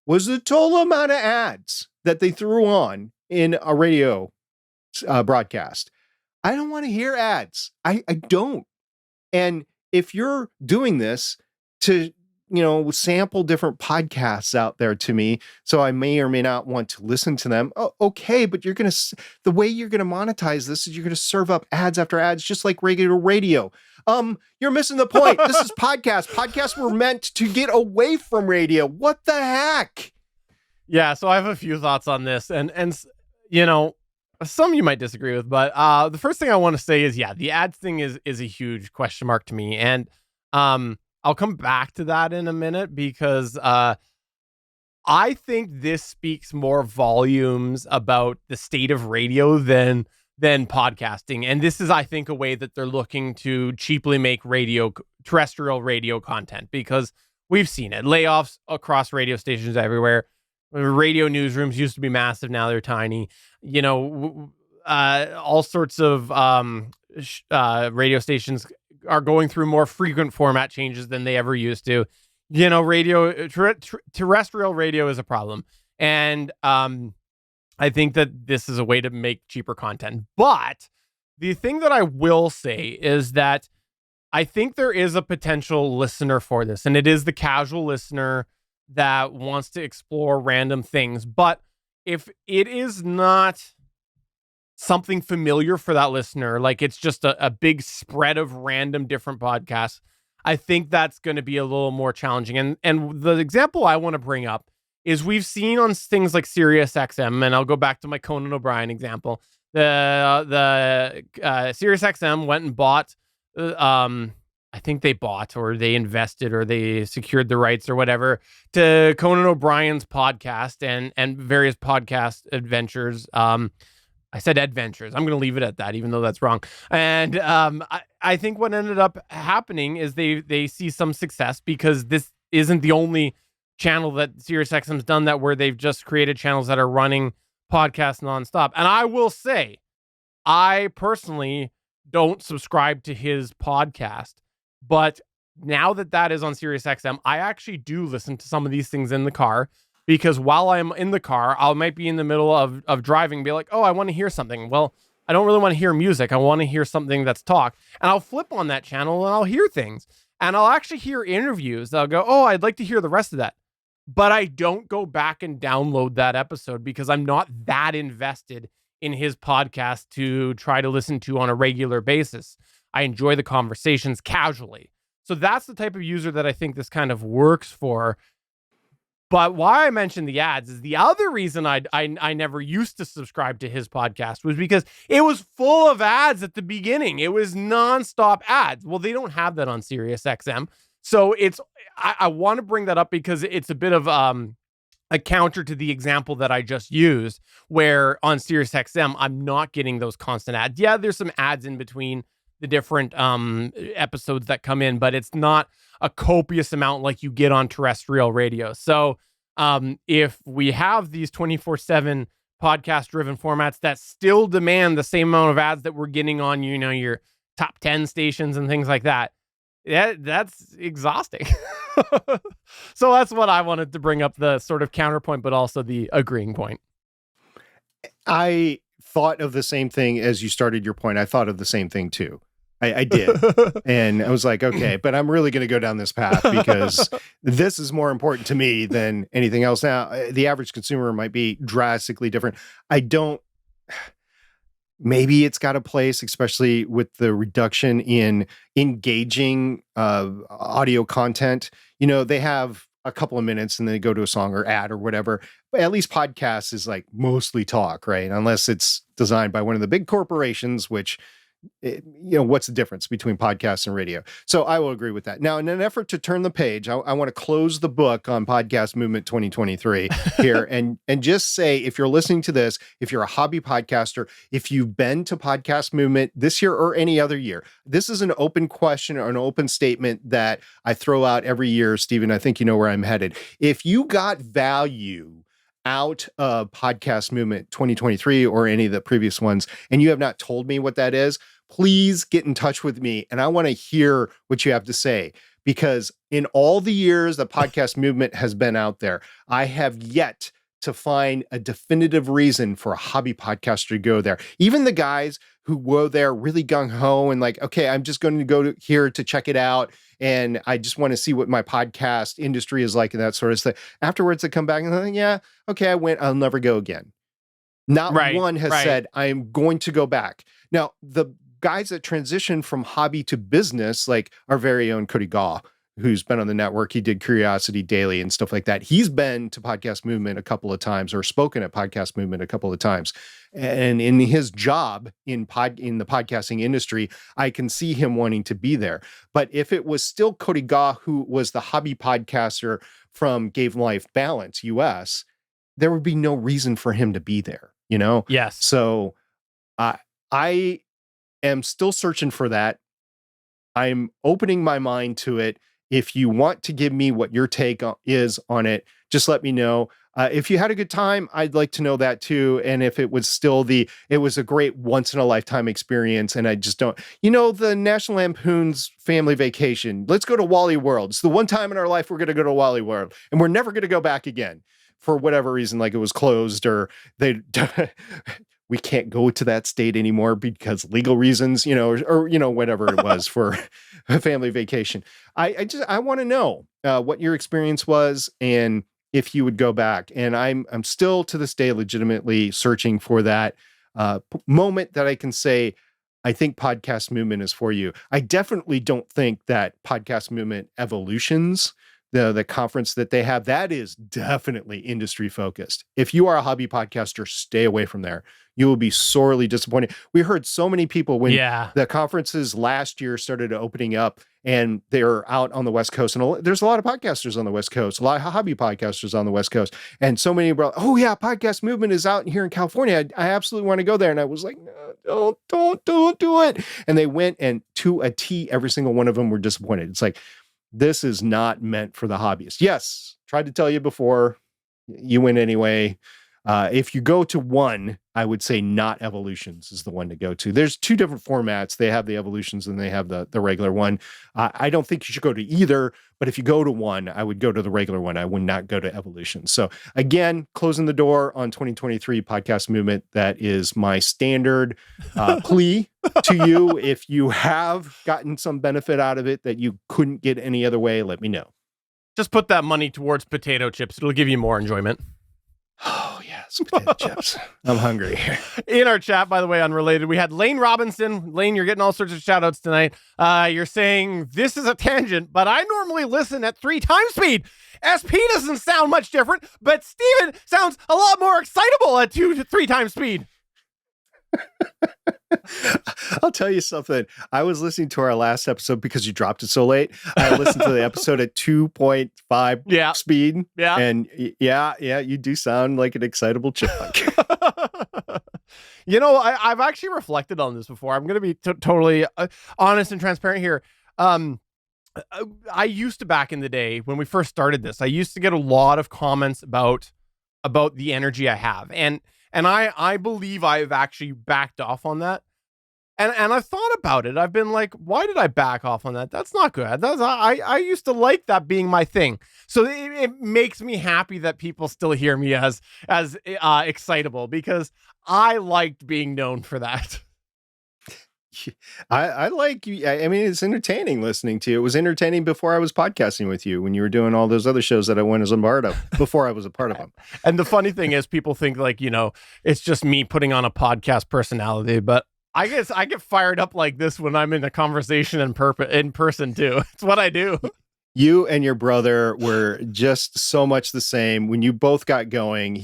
was the total amount of ads that they threw on in a radio broadcast. I don't want to hear ads. I don't. And if you're doing this to, sample different podcasts out there to me, so I may or may not want to listen to them. Oh, okay, but the way you're going to monetize this is you're going to serve up ads after ads, just like regular radio. You're missing the point. This is podcast. Podcasts were meant to get away from radio. What the heck? Yeah, so I have a few thoughts on this, and some you might disagree with, but the first thing I want to say is, the ads thing is a huge question mark to me, and I'll come back to that in a minute, because I think this speaks more volumes about the state of radio than podcasting. And this is, I think, a way that they're looking to cheaply make terrestrial radio content, because we've seen it. Layoffs across radio stations everywhere. Radio newsrooms used to be massive. Now they're tiny. All sorts of radio stations are going through more frequent format changes than they ever used to. Terrestrial radio is a problem. And I think that this is a way to make cheaper content. But the thing that I will say is that I think there is a potential listener for this, and it is the casual listener that wants to explore random things. But if it is not something familiar for that listener, like it's just a big spread of random different podcasts, I think that's going to be a little more challenging. And the example I want to bring up is we've seen on things like Sirius XM, and I'll go back to my Conan O'Brien example. The Sirius XM went and bought, I think they bought or they invested or they secured the rights or whatever to Conan O'Brien's podcast and various podcast adventures. I said adventures. I'm going to leave it at that, even though that's wrong. And I think what ended up happening is they see some success, because this isn't the only channel that SiriusXM's done that, where they've just created channels that are running podcast nonstop. And I will say, I personally don't subscribe to his podcast, but now that is on SiriusXM, I actually do listen to some of these things in the car, because while I'm in the car, I might be in the middle of driving and be like, oh, I want to hear something. Well, I don't really want to hear music. I want to hear something that's talk. And I'll flip on that channel and I'll hear things. And I'll actually hear interviews. I'll go, oh, I'd like to hear the rest of that. But I don't go back and download that episode because I'm not that invested in his podcast to try to listen to on a regular basis. I enjoy the conversations casually. So that's the type of user that I think this kind of works for. But why I mentioned the ads is the other reason I never used to subscribe to his podcast was because it was full of ads at the beginning. It was nonstop ads. Well, they don't have that on SiriusXM. So I want to bring that up because it's a bit of a counter to the example that I just used, where on SiriusXM, I'm not getting those constant ads. Yeah, there's some ads in between the different episodes that come in, but it's not a copious amount like you get on terrestrial radio. So if we have these 24/7 podcast driven formats that still demand the same amount of ads that we're getting on, your top 10 stations and things like that, that's exhausting. So that's what I wanted to bring up, the sort of counterpoint, but also the agreeing point. I thought of the same thing as you started your point. I thought of the same thing too. I did. And I was like, okay, but I'm really going to go down this path because this is more important to me than anything else. Now, the average consumer might be drastically different. Maybe it's got a place, especially with the reduction in engaging audio content. They have a couple of minutes and then they go to a song or ad or whatever. But at least podcasts is like mostly talk, right? Unless it's designed by one of the big corporations, which, what's the difference between podcasts and radio? So I will agree with that. Now, in an effort to turn the page, I want to close the book on Podcast Movement 2023 here and just say, if you're listening to this, if you're a hobby podcaster, if you've been to Podcast Movement this year or any other year, this is an open question or an open statement that I throw out every year. Stephen, I think you know where I'm headed. If you got value out of Podcast Movement 2023 or any of the previous ones, and you have not told me what that is, please get in touch with me. And I want to hear what you have to say, because in all the years that Podcast Movement has been out there, I have yet to find a definitive reason for a hobby podcaster to go there. Even the guys who go there really gung-ho and like, okay, I'm just going to go here to check it out, and I just want to see what my podcast industry is like and that sort of stuff. Afterwards, they come back and think, yeah, okay, I went, I'll never go again. Not one has said, I'm going to go back. Now, the guys that transition from hobby to business, like our very own Cody Gaw, who's been on the network. He did Curiosity Daily and stuff like that. He's been to Podcast Movement a couple of times or spoken at Podcast Movement a couple of times. And in his job in the podcasting industry, I can see him wanting to be there. But if it was still Cody Gaw, who was the hobby podcaster from Game Life Balance US, there would be no reason for him to be there, Yes. So I am still searching for that. I'm opening my mind to it. If you want to give me what your take is on it, just let me know. If you had a good time, I'd like to know that too. And if it was still it was a great once in a lifetime experience. And I just don't, the National Lampoon's Family Vacation. Let's go to Wally World. It's the one time in our life we're going to go to Wally World, and we're never going to go back again for whatever reason, like it was closed or we can't go to that state anymore because legal reasons, or whatever it was for a family vacation. I want to know what your experience was and if you would go back. And I'm still to this day legitimately searching for that moment that I can say, I think Podcast Movement is for you. I definitely don't think that Podcast Movement Evolutions, the conference that they have, that is definitely industry focused. If you are a hobby podcaster, stay away from there. You will be sorely disappointed. We heard so many people when the conferences last year started opening up and they're out on the West Coast. And there's a lot of podcasters on the West Coast, a lot of hobby podcasters on the West Coast. And so many were like, oh yeah, Podcast Movement is out here in California. I absolutely want to go there. And I was like, no, don't do it. And they went, and to a T, every single one of them were disappointed. It's like, this is not meant for the hobbyist. Yes, tried to tell you before, you went anyway. If you go to one, I would say Not Evolutions is the one to go to. There's two different formats. They have the Evolutions and they have the regular one. I don't think you should go to either, but if you go to one, I would go to the regular one. I would not go to Evolutions. So again, closing the door on 2023 podcast movement. That is my standard plea to you. If you have gotten some benefit out of it that you couldn't get any other way, let me know. Just put that money towards potato chips. It'll give you more enjoyment. Oh, yes, potato chips. I'm hungry. In our chat, by the way, unrelated, we had Lane Robinson. Lane, you're getting all sorts of shout outs tonight. You're saying, this is a tangent, but I normally listen at 3 times speed. SP doesn't sound much different, but Steven sounds a lot more excitable at 2 to 3 times speed. I'll tell you something. I was listening to our last episode because you dropped it so late. I listened to the episode at 2.5 speed. Yeah. And yeah, you do sound like an excitable chipmunk. You know, I've actually reflected on this before. I'm going to be totally honest and transparent here. I used to, back in the day when we first started this, I used to get a lot of comments about the energy I have. And I believe I've actually backed off on that. And I've thought about it. I've been like, why did I back off on that? That's not good. I used to like that being my thing. So it makes me happy that people still hear me as excitable, because I liked being known for that. I like you. I mean, it's entertaining listening to you. It was entertaining before I was podcasting with you, when you were doing all those other shows that I went as a part of before I was a part of them. And the funny thing is, people think like, you know, it's just me putting on a podcast personality, but I guess I get fired up like this when I'm in a conversation in person too. It's what I do. You and your brother were just so much the same when you both got going.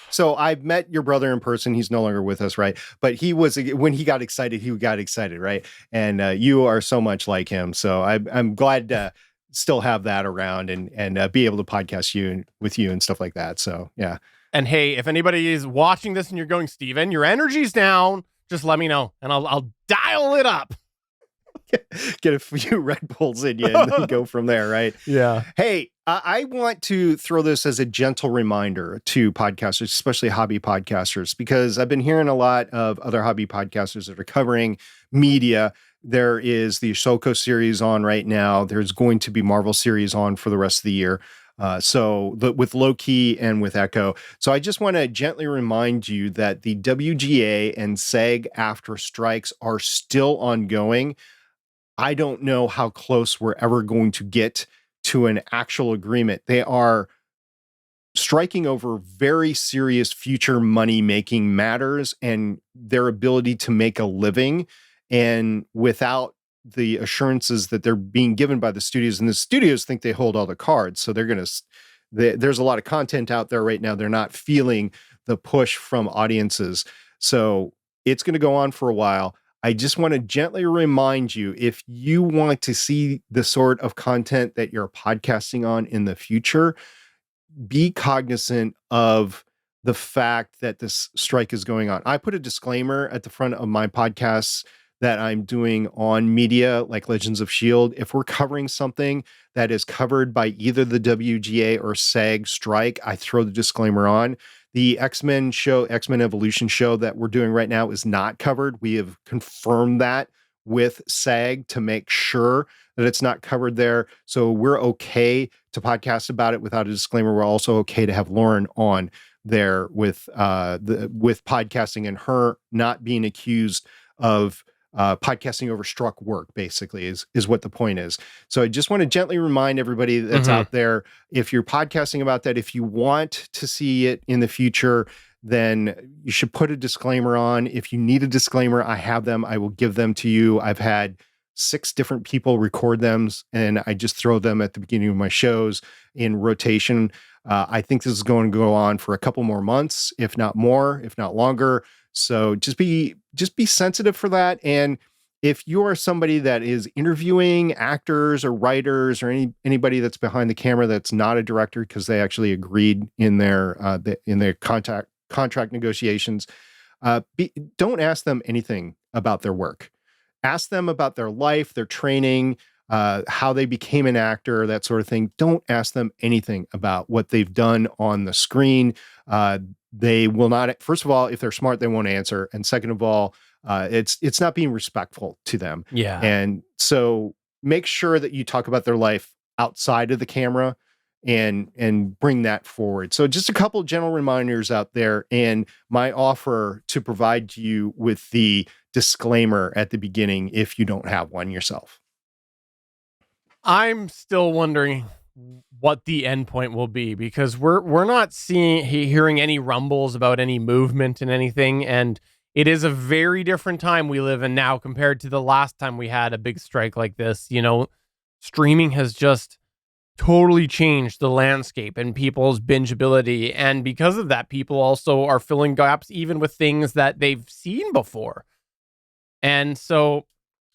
So I've met your brother in person. He's no longer with us, right? But when he got excited, right? And you are so much like him. So I'm glad to still have that around and be able to podcast with you and stuff like that. So yeah. And hey, if anybody is watching this and you're going, Steven, your energy's down, just let me know and I'll dial it up. Get a few Red Bulls in you and then go from there, right? Yeah. Hey, I want to throw this as a gentle reminder to podcasters, especially hobby podcasters, because I've been hearing a lot of other hobby podcasters that are covering media. There is the Ahsoka series on right now. There's going to be Marvel series on for the rest of the year. With Loki and with Echo. So I just want to gently remind you that the WGA and SAG-AFTRA strikes are still ongoing. I don't know how close we're ever going to get to an actual agreement. They are striking over very serious future money-making matters and their ability to make a living, and without the assurances that they're being given by the studios, and the studios think they hold all the cards. So there's a lot of content out there right now. They're not feeling the push from audiences. So it's going to go on for a while. I just want to gently remind you, if you want to see the sort of content that you're podcasting on in the future, be cognizant of the fact that this strike is going on. I put a disclaimer at the front of my podcasts that I'm doing on media like Legends of S.H.I.E.L.D. If we're covering something that is covered by either the WGA or SAG strike, I throw the disclaimer on. The X-Men Evolution show that we're doing right now is not covered. We have confirmed that with SAG to make sure that it's not covered there. So we're okay to podcast about it without a disclaimer. We're also okay to have Lauren on there with podcasting and her not being accused of podcasting over struck work, basically, is what the point is. So I just want to gently remind everybody that's out there, if you're podcasting about that, if you want to see it in the future, then you should put a disclaimer on. If you need a disclaimer, I have them. I will give them to you. I've had 6 different people record them, and I just throw them at the beginning of my shows in rotation. I think this is going to go on for a couple more months, if not more, if not longer. So just be sensitive for that. And if you are somebody that is interviewing actors or writers or anybody that's behind the camera that's not a director, because they actually agreed in their contract negotiations, don't ask them anything about their work. Ask them about their life, their training, how they became an actor, that sort of thing. Don't ask them anything about what they've done on the screen. They will not, first of all, if they're smart, they won't answer. And second of all, it's not being respectful to them. Yeah. And so make sure that you talk about their life outside of the camera and bring that forward. So just a couple general reminders out there, and my offer to provide you with the disclaimer at the beginning if you don't have one yourself. I'm still wondering what the endpoint will be, because we're not hearing any rumbles about any movement and anything, and it is a very different time we live in now compared to the last time we had a big strike like this. You know, streaming has just totally changed the landscape and people's bingeability, and because of that, people also are filling gaps even with things that they've seen before. And so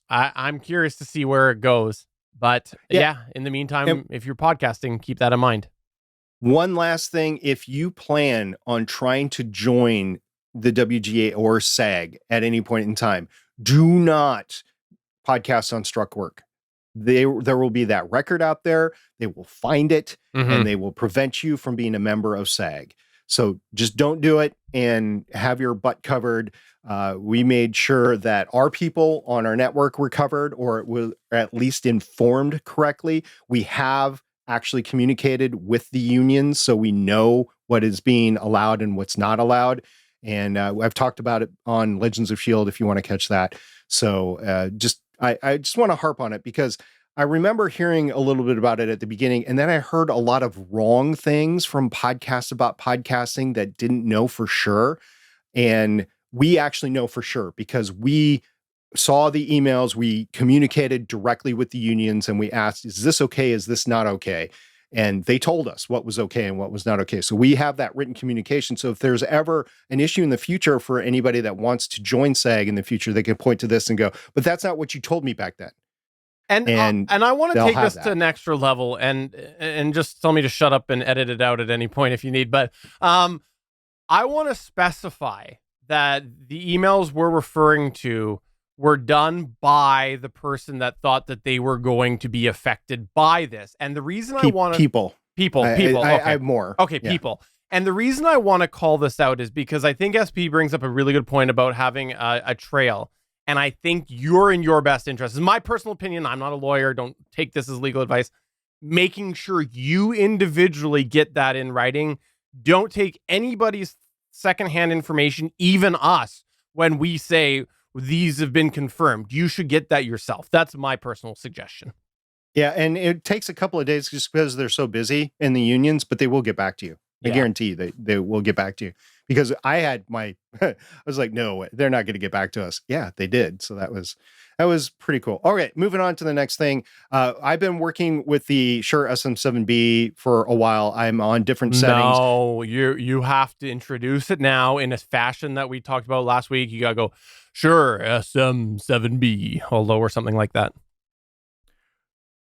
I'm curious to see where it goes. But yeah, in the meantime, if you're podcasting, keep that in mind. One last thing, if you plan on trying to join the WGA or SAG at any point in time, do not podcast on struck work. There will be that record out there. They will find it, and they will prevent you from being a member of SAG. So just don't do it and have your butt covered. We made sure that our people on our network were covered, or were at least informed correctly. We have actually communicated with the unions, so we know what is being allowed and what's not allowed. And I've talked about it on Legends of S.H.I.E.L.D. if you want to catch that. So I just want to harp on it because I remember hearing a little bit about it at the beginning, and then I heard a lot of wrong things from podcasts about podcasting that didn't know for sure. And we actually know for sure because we saw the emails, we communicated directly with the unions, and we asked, is this okay? Is this not okay? And they told us what was okay and what was not okay. So we have that written communication. So if there's ever an issue in the future for anybody that wants to join SAG in the future, they can point to this and go, but that's not what you told me back then. And I want to take this to an extra level and just tell me to shut up and edit it out at any point if you need. But I want to specify that the emails we're referring to were done by the person that thought that they were going to be affected by this. And the reason I want to... People. Okay. I have more. Okay, yeah. People. And the reason I want to call this out is because I think SP brings up a really good point about having a trail. And I think you're in your best interest. This is my personal opinion. I'm not a lawyer. Don't take this as legal advice. Making sure you individually get that in writing. Don't take anybody's secondhand information, even us, when we say these have been confirmed. You should get that yourself. That's my personal suggestion. Yeah, and it takes a couple of days just because they're so busy in the unions, but they will get back to you. I guarantee they will get back to you, because I had I was like, no, they're not going to get back to us. Yeah, they did. So that was pretty cool. All right, moving on to the next thing. I've been working with the Shure SM7B for a while. I'm on different settings. No, you have to introduce it now in a fashion that we talked about last week. You got to go, Shure SM7B, or something like that.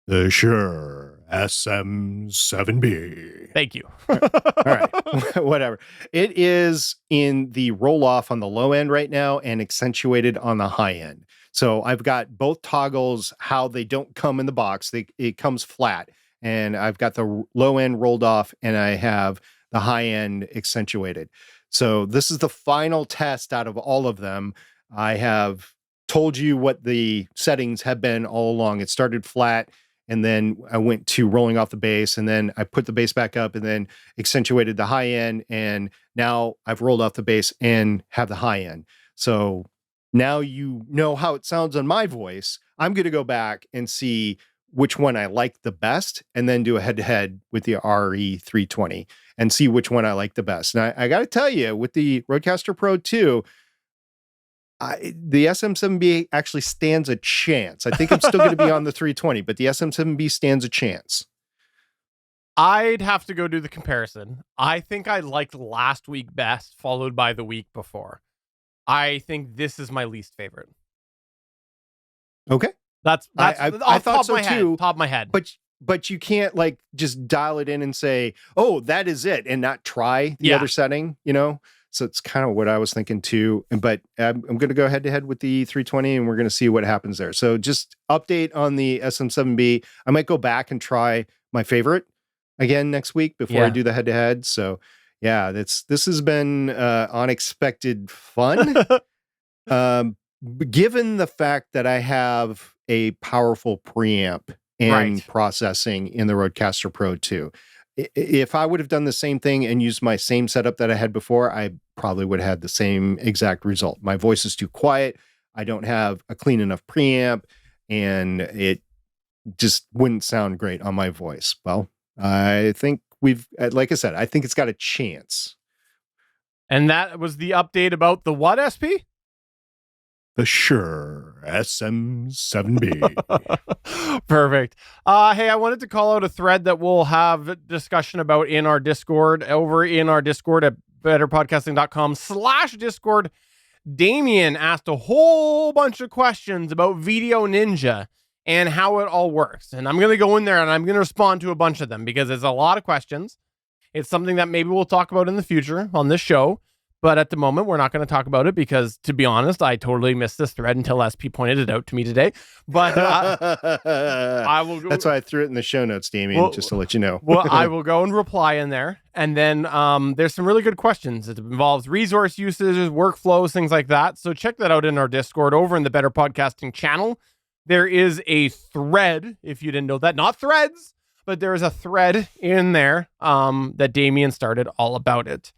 The Shure SM7B. Thank you. All right. Whatever. It is in the roll off on the low end right now and accentuated on the high end. So I've got both toggles, how they don't come in the box. It comes flat, and I've got the low end rolled off and I have the high end accentuated. So this is the final test out of all of them. I have told you what the settings have been all along. It started flat, and then I went to rolling off the bass, and then I put the bass back up and then accentuated the high end. And now I've rolled off the bass and have the high end. So now you know how it sounds on my voice. I'm going to go back and see which one I like the best, and then do a head-to-head with the RE320 and see which one I like the best. And I got to tell you, with the Rodecaster Pro 2, the SM7B actually stands a chance. I think I'm still going to be on the 320, but the SM7B stands a chance. I'd have to go do the comparison. I think I liked last week best, followed by the week before. I think this is my least favorite. Okay. That's I thought so too. Top of my head. But you can't just dial it in and say, oh, that is it, and not try the other setting, So it's kind of what I was thinking too. But I'm going to go head to head with the 320, and we're going to see what happens there. So just update on the SM7B. I might go back and try my favorite again next week before I do the head to head. So this has been unexpected fun. Given the fact that I have a powerful preamp and processing in the Rodecaster Pro 2, if I would have done the same thing and used my same setup that I had before, I probably would have had the same exact result. My voice is too quiet. I don't have a clean enough preamp, and it just wouldn't sound great on my voice. Well, I think like I said, I think it's got a chance. And that was the update about the what, SP? The Shure SM7B. Perfect. Hey, I wanted to call out a thread that we'll have discussion about in our Discord, over in our Discord at betterpodcasting.com/Discord. Damien asked a whole bunch of questions about Video Ninja and how it all works. And I'm going to go in there and I'm going to respond to a bunch of them because there's a lot of questions. It's something that maybe we'll talk about in the future on this show. But at the moment, we're not going to talk about it because, to be honest, I totally missed this thread until SP pointed it out to me today. But I will. That's why I threw it in the show notes, Damien, just to let you know. Well, I will go and reply in there. And then there's some really good questions. It involves resource usages, workflows, things like that. So check that out in our Discord over in the Better Podcasting channel. There is a thread, if you didn't know that. Not threads, but there is a thread in there that Damien started all about it.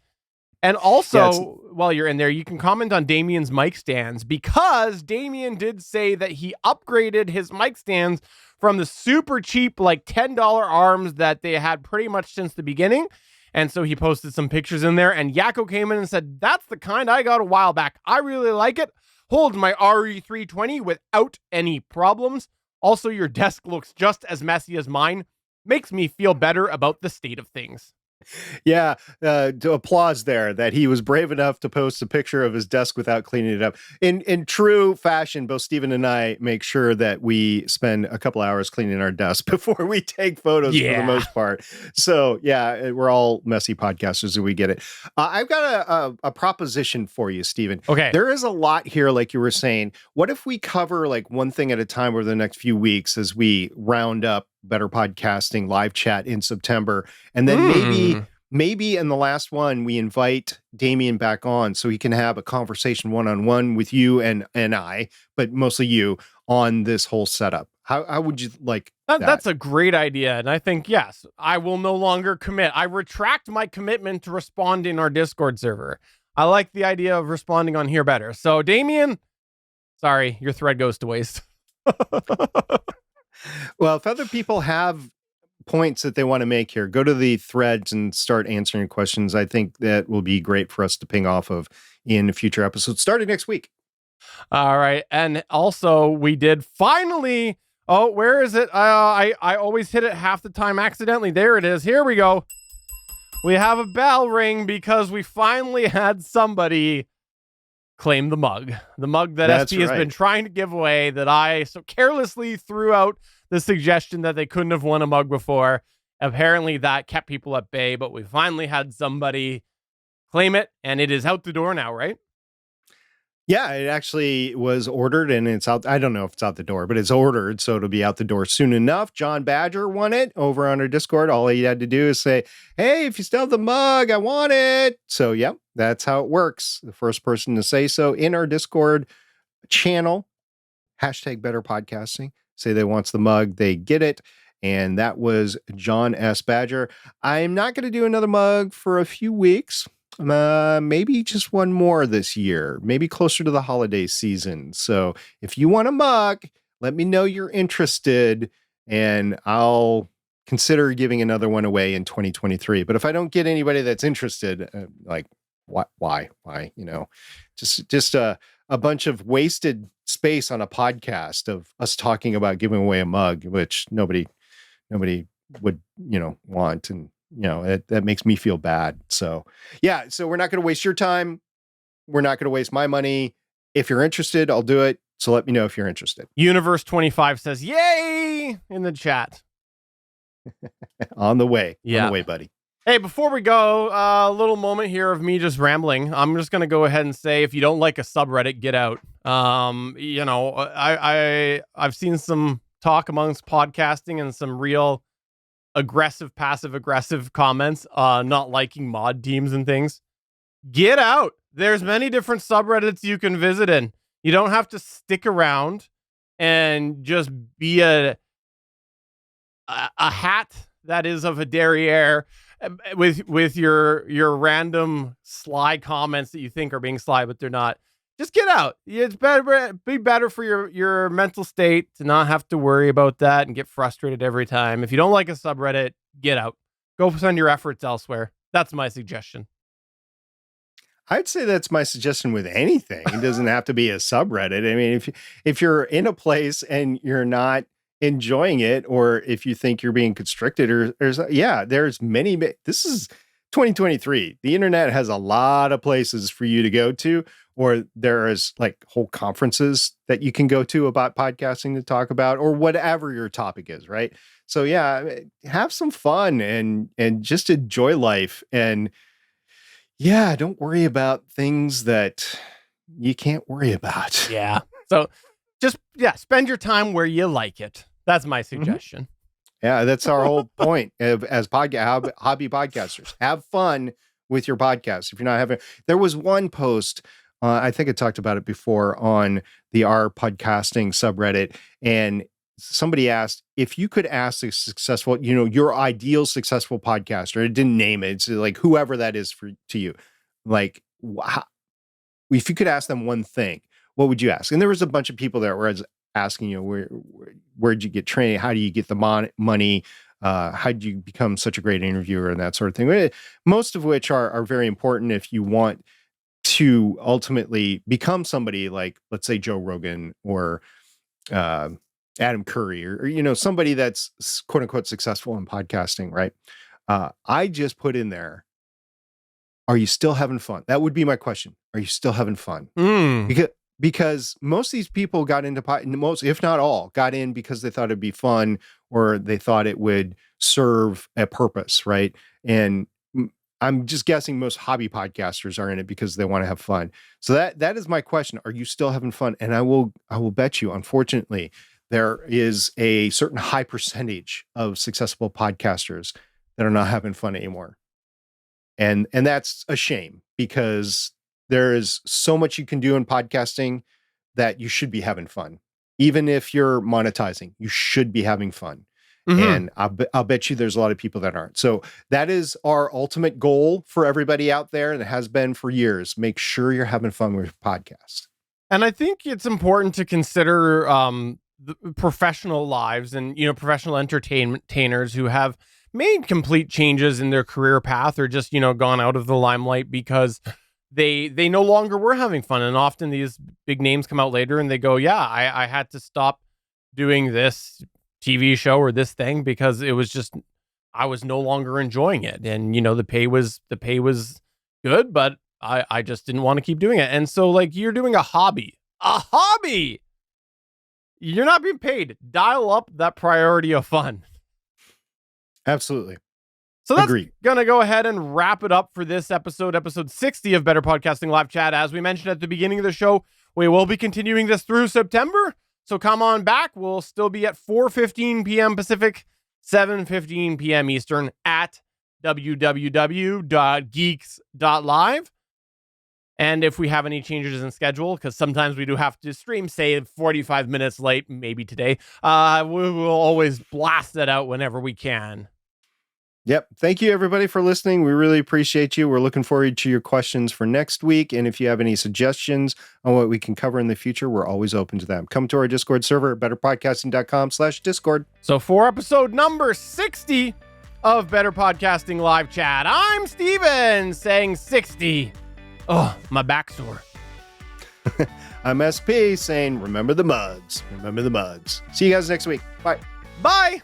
And also, while you're in there, you can comment on Damien's mic stands because Damien did say that he upgraded his mic stands from the super cheap, like $10 arms that they had pretty much since the beginning. And so he posted some pictures in there, and Yakko came in and said, "That's the kind I got a while back. I really like it. Holds my RE320 without any problems. Also, your desk looks just as messy as mine. Makes me feel better about the state of things." Yeah, to applause there that he was brave enough to post a picture of his desk without cleaning it up. In true fashion, both Steven and I make sure that we spend a couple hours cleaning our desk before we take photos for the most part. So yeah, we're all messy podcasters and we get it. I've got a proposition for you, Steven. Okay. There is a lot here, like you were saying. What if we cover like one thing at a time over the next few weeks as we round up Better Podcasting live chat in September, and then maybe in the last one we invite Damien back on so he can have a conversation one-on-one with you and I, but mostly you, on this whole setup. How would you like that? That's a great idea, and I think yes, I will no longer commit. I retract my commitment to respond in our Discord server. I like the idea of responding on here better. So Damien, sorry, your thread goes to waste. Well, if other people have points that they want to make here, go to the threads and start answering questions. I think that will be great for us to ping off of in future episodes starting next week. All right. And also we did finally, where is it? I always hit it half the time accidentally. There it is. Here we go. We have a bell ring because we finally had somebody claim the mug that SP has been trying to give away, that I so carelessly threw out the suggestion that they couldn't have won a mug before. Apparently that kept people at bay, but we finally had somebody claim it, and it is out the door now, right? Yeah, it actually was ordered and it's out. I don't know if it's out the door, but it's ordered, so it'll be out the door soon enough. John Badger won it over on our Discord. All he had to do is say, "Hey, if you still have the mug, I want it." So, yeah, that's how it works. The first person to say so in our Discord channel, #BetterPodcasting, say they wants the mug, they get it. And that was John S. Badger. I'm not going to do another mug for a few weeks. Maybe just one more this year, maybe closer to the holiday season. So if you want a mug, let me know you're interested and I'll consider giving another one away in 2023. But if I don't get anybody that's interested, why, you know, just a bunch of wasted space on a podcast of us talking about giving away a mug, which nobody would, want. And, that makes me feel bad. So yeah, so we're not going to waste your time. We're not going to waste my money. If you're interested, I'll do it. So let me know if you're interested. Universe 25 says, yay, in the chat. On the way. Yeah. On the way, buddy. Hey, before we go, a little moment here of me just rambling. I'm just going to go ahead and say, if you don't like a subreddit, get out. I've seen some talk amongst podcasting and some real aggressive, passive aggressive comments, not liking mod teams and things, get out. There's many different subreddits you can visit in. You don't have to stick around and just be a hat that is of a derriere with your random sly comments that you think are being sly, but they're not. Just get out. It's better, be better for your mental state to not have to worry about that and get frustrated every time. If you don't like a subreddit, get out. Go send your efforts elsewhere. That's my suggestion. I'd say that's my suggestion with anything. It doesn't have to be a subreddit. I mean, if you're in a place and you're not enjoying it, or if you think you're being constricted, or there's many. This is 2023. The internet has a lot of places for you to go to, or there is like whole conferences that you can go to about podcasting to talk about, or whatever your topic is, right? So yeah, have some fun and just enjoy life, and yeah, don't worry about things that you can't worry about. Yeah. So just spend your time where you like it. That's my suggestion. Mm-hmm. Yeah, that's our whole point as hobby podcasters. Have fun with your podcast. If you're not having, there was one post, I think I talked about it before on the R podcasting subreddit, and somebody asked if you could ask a successful, your ideal successful podcaster. It didn't name it. It's like whoever that is to you. Like, if you could ask them one thing, what would you ask? And there was a bunch of people that were asking, where'd you get training? How do you get the money? How did you become such a great interviewer and that sort of thing? Most of which are very important if you want to ultimately become somebody like, let's say, Joe Rogan or Adam Curry, or somebody that's quote unquote successful in podcasting, right? I just put in there, are you still having fun? That would be my question. Are you still having fun? Because most of these people got into most, if not all, got in because they thought it'd be fun, or they thought it would serve a purpose, right? And I'm just guessing most hobby podcasters are in it because they want to have fun. So that is my question. Are you still having fun? And I will bet you, unfortunately, there is a certain high percentage of successful podcasters that are not having fun anymore. And that's a shame, because there is so much you can do in podcasting that you should be having fun. Even if you're monetizing, you should be having fun. Mm-hmm. And I'll bet you there's a lot of people that aren't. So that is our ultimate goal for everybody out there, and it has been for years. Make sure you're having fun with your podcast. And I think it's important to consider the professional lives and, professional entertainers who have made complete changes in their career path, or just, gone out of the limelight because they no longer were having fun. And often these big names come out later and they go, I had to stop doing this TV show or this thing because it was just, I was no longer enjoying it. And, the pay was good, but I just didn't want to keep doing it. And so, like, you're doing a hobby. You're not being paid. Dial up that priority of fun. Absolutely. So that's going to go ahead and wrap it up for this episode 60 of Better Podcasting Live Chat. As we mentioned at the beginning of the show, we will be continuing this through September. So come on back. We'll still be at 4:15 p.m. Pacific, 7:15 p.m. Eastern at www.Geeks.Live. And if we have any changes in schedule, because sometimes we do have to stream, say 45 minutes late, maybe today, we will always blast that out whenever we can. Yep. Thank you, everybody, for listening. We really appreciate you. We're looking forward to your questions for next week. And if you have any suggestions on what we can cover in the future, we're always open to them. Come to our Discord server at betterpodcasting.com/Discord. So for episode number 60 of Better Podcasting Live Chat, I'm Steven saying 60. Oh, my back's sore. I'm SP saying, remember the mugs. Remember the mugs. See you guys next week. Bye. Bye.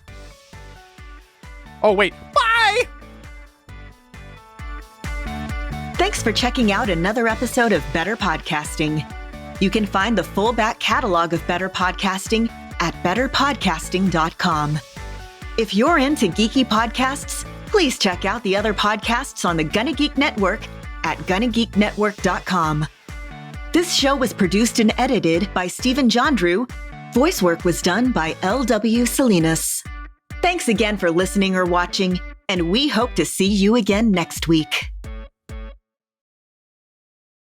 Oh, wait. Bye. Thanks for checking out another episode of Better Podcasting. You can find the full back catalog of Better Podcasting at betterpodcasting.com. If you're into geeky podcasts, please check out the other podcasts on the Gonna Geek Network at GonnaGeekNetwork.com. This show was produced and edited by Stephen Jondrew. Voice work was done by L.W. Salinas. Thanks again for listening or watching, and we hope to see you again next week.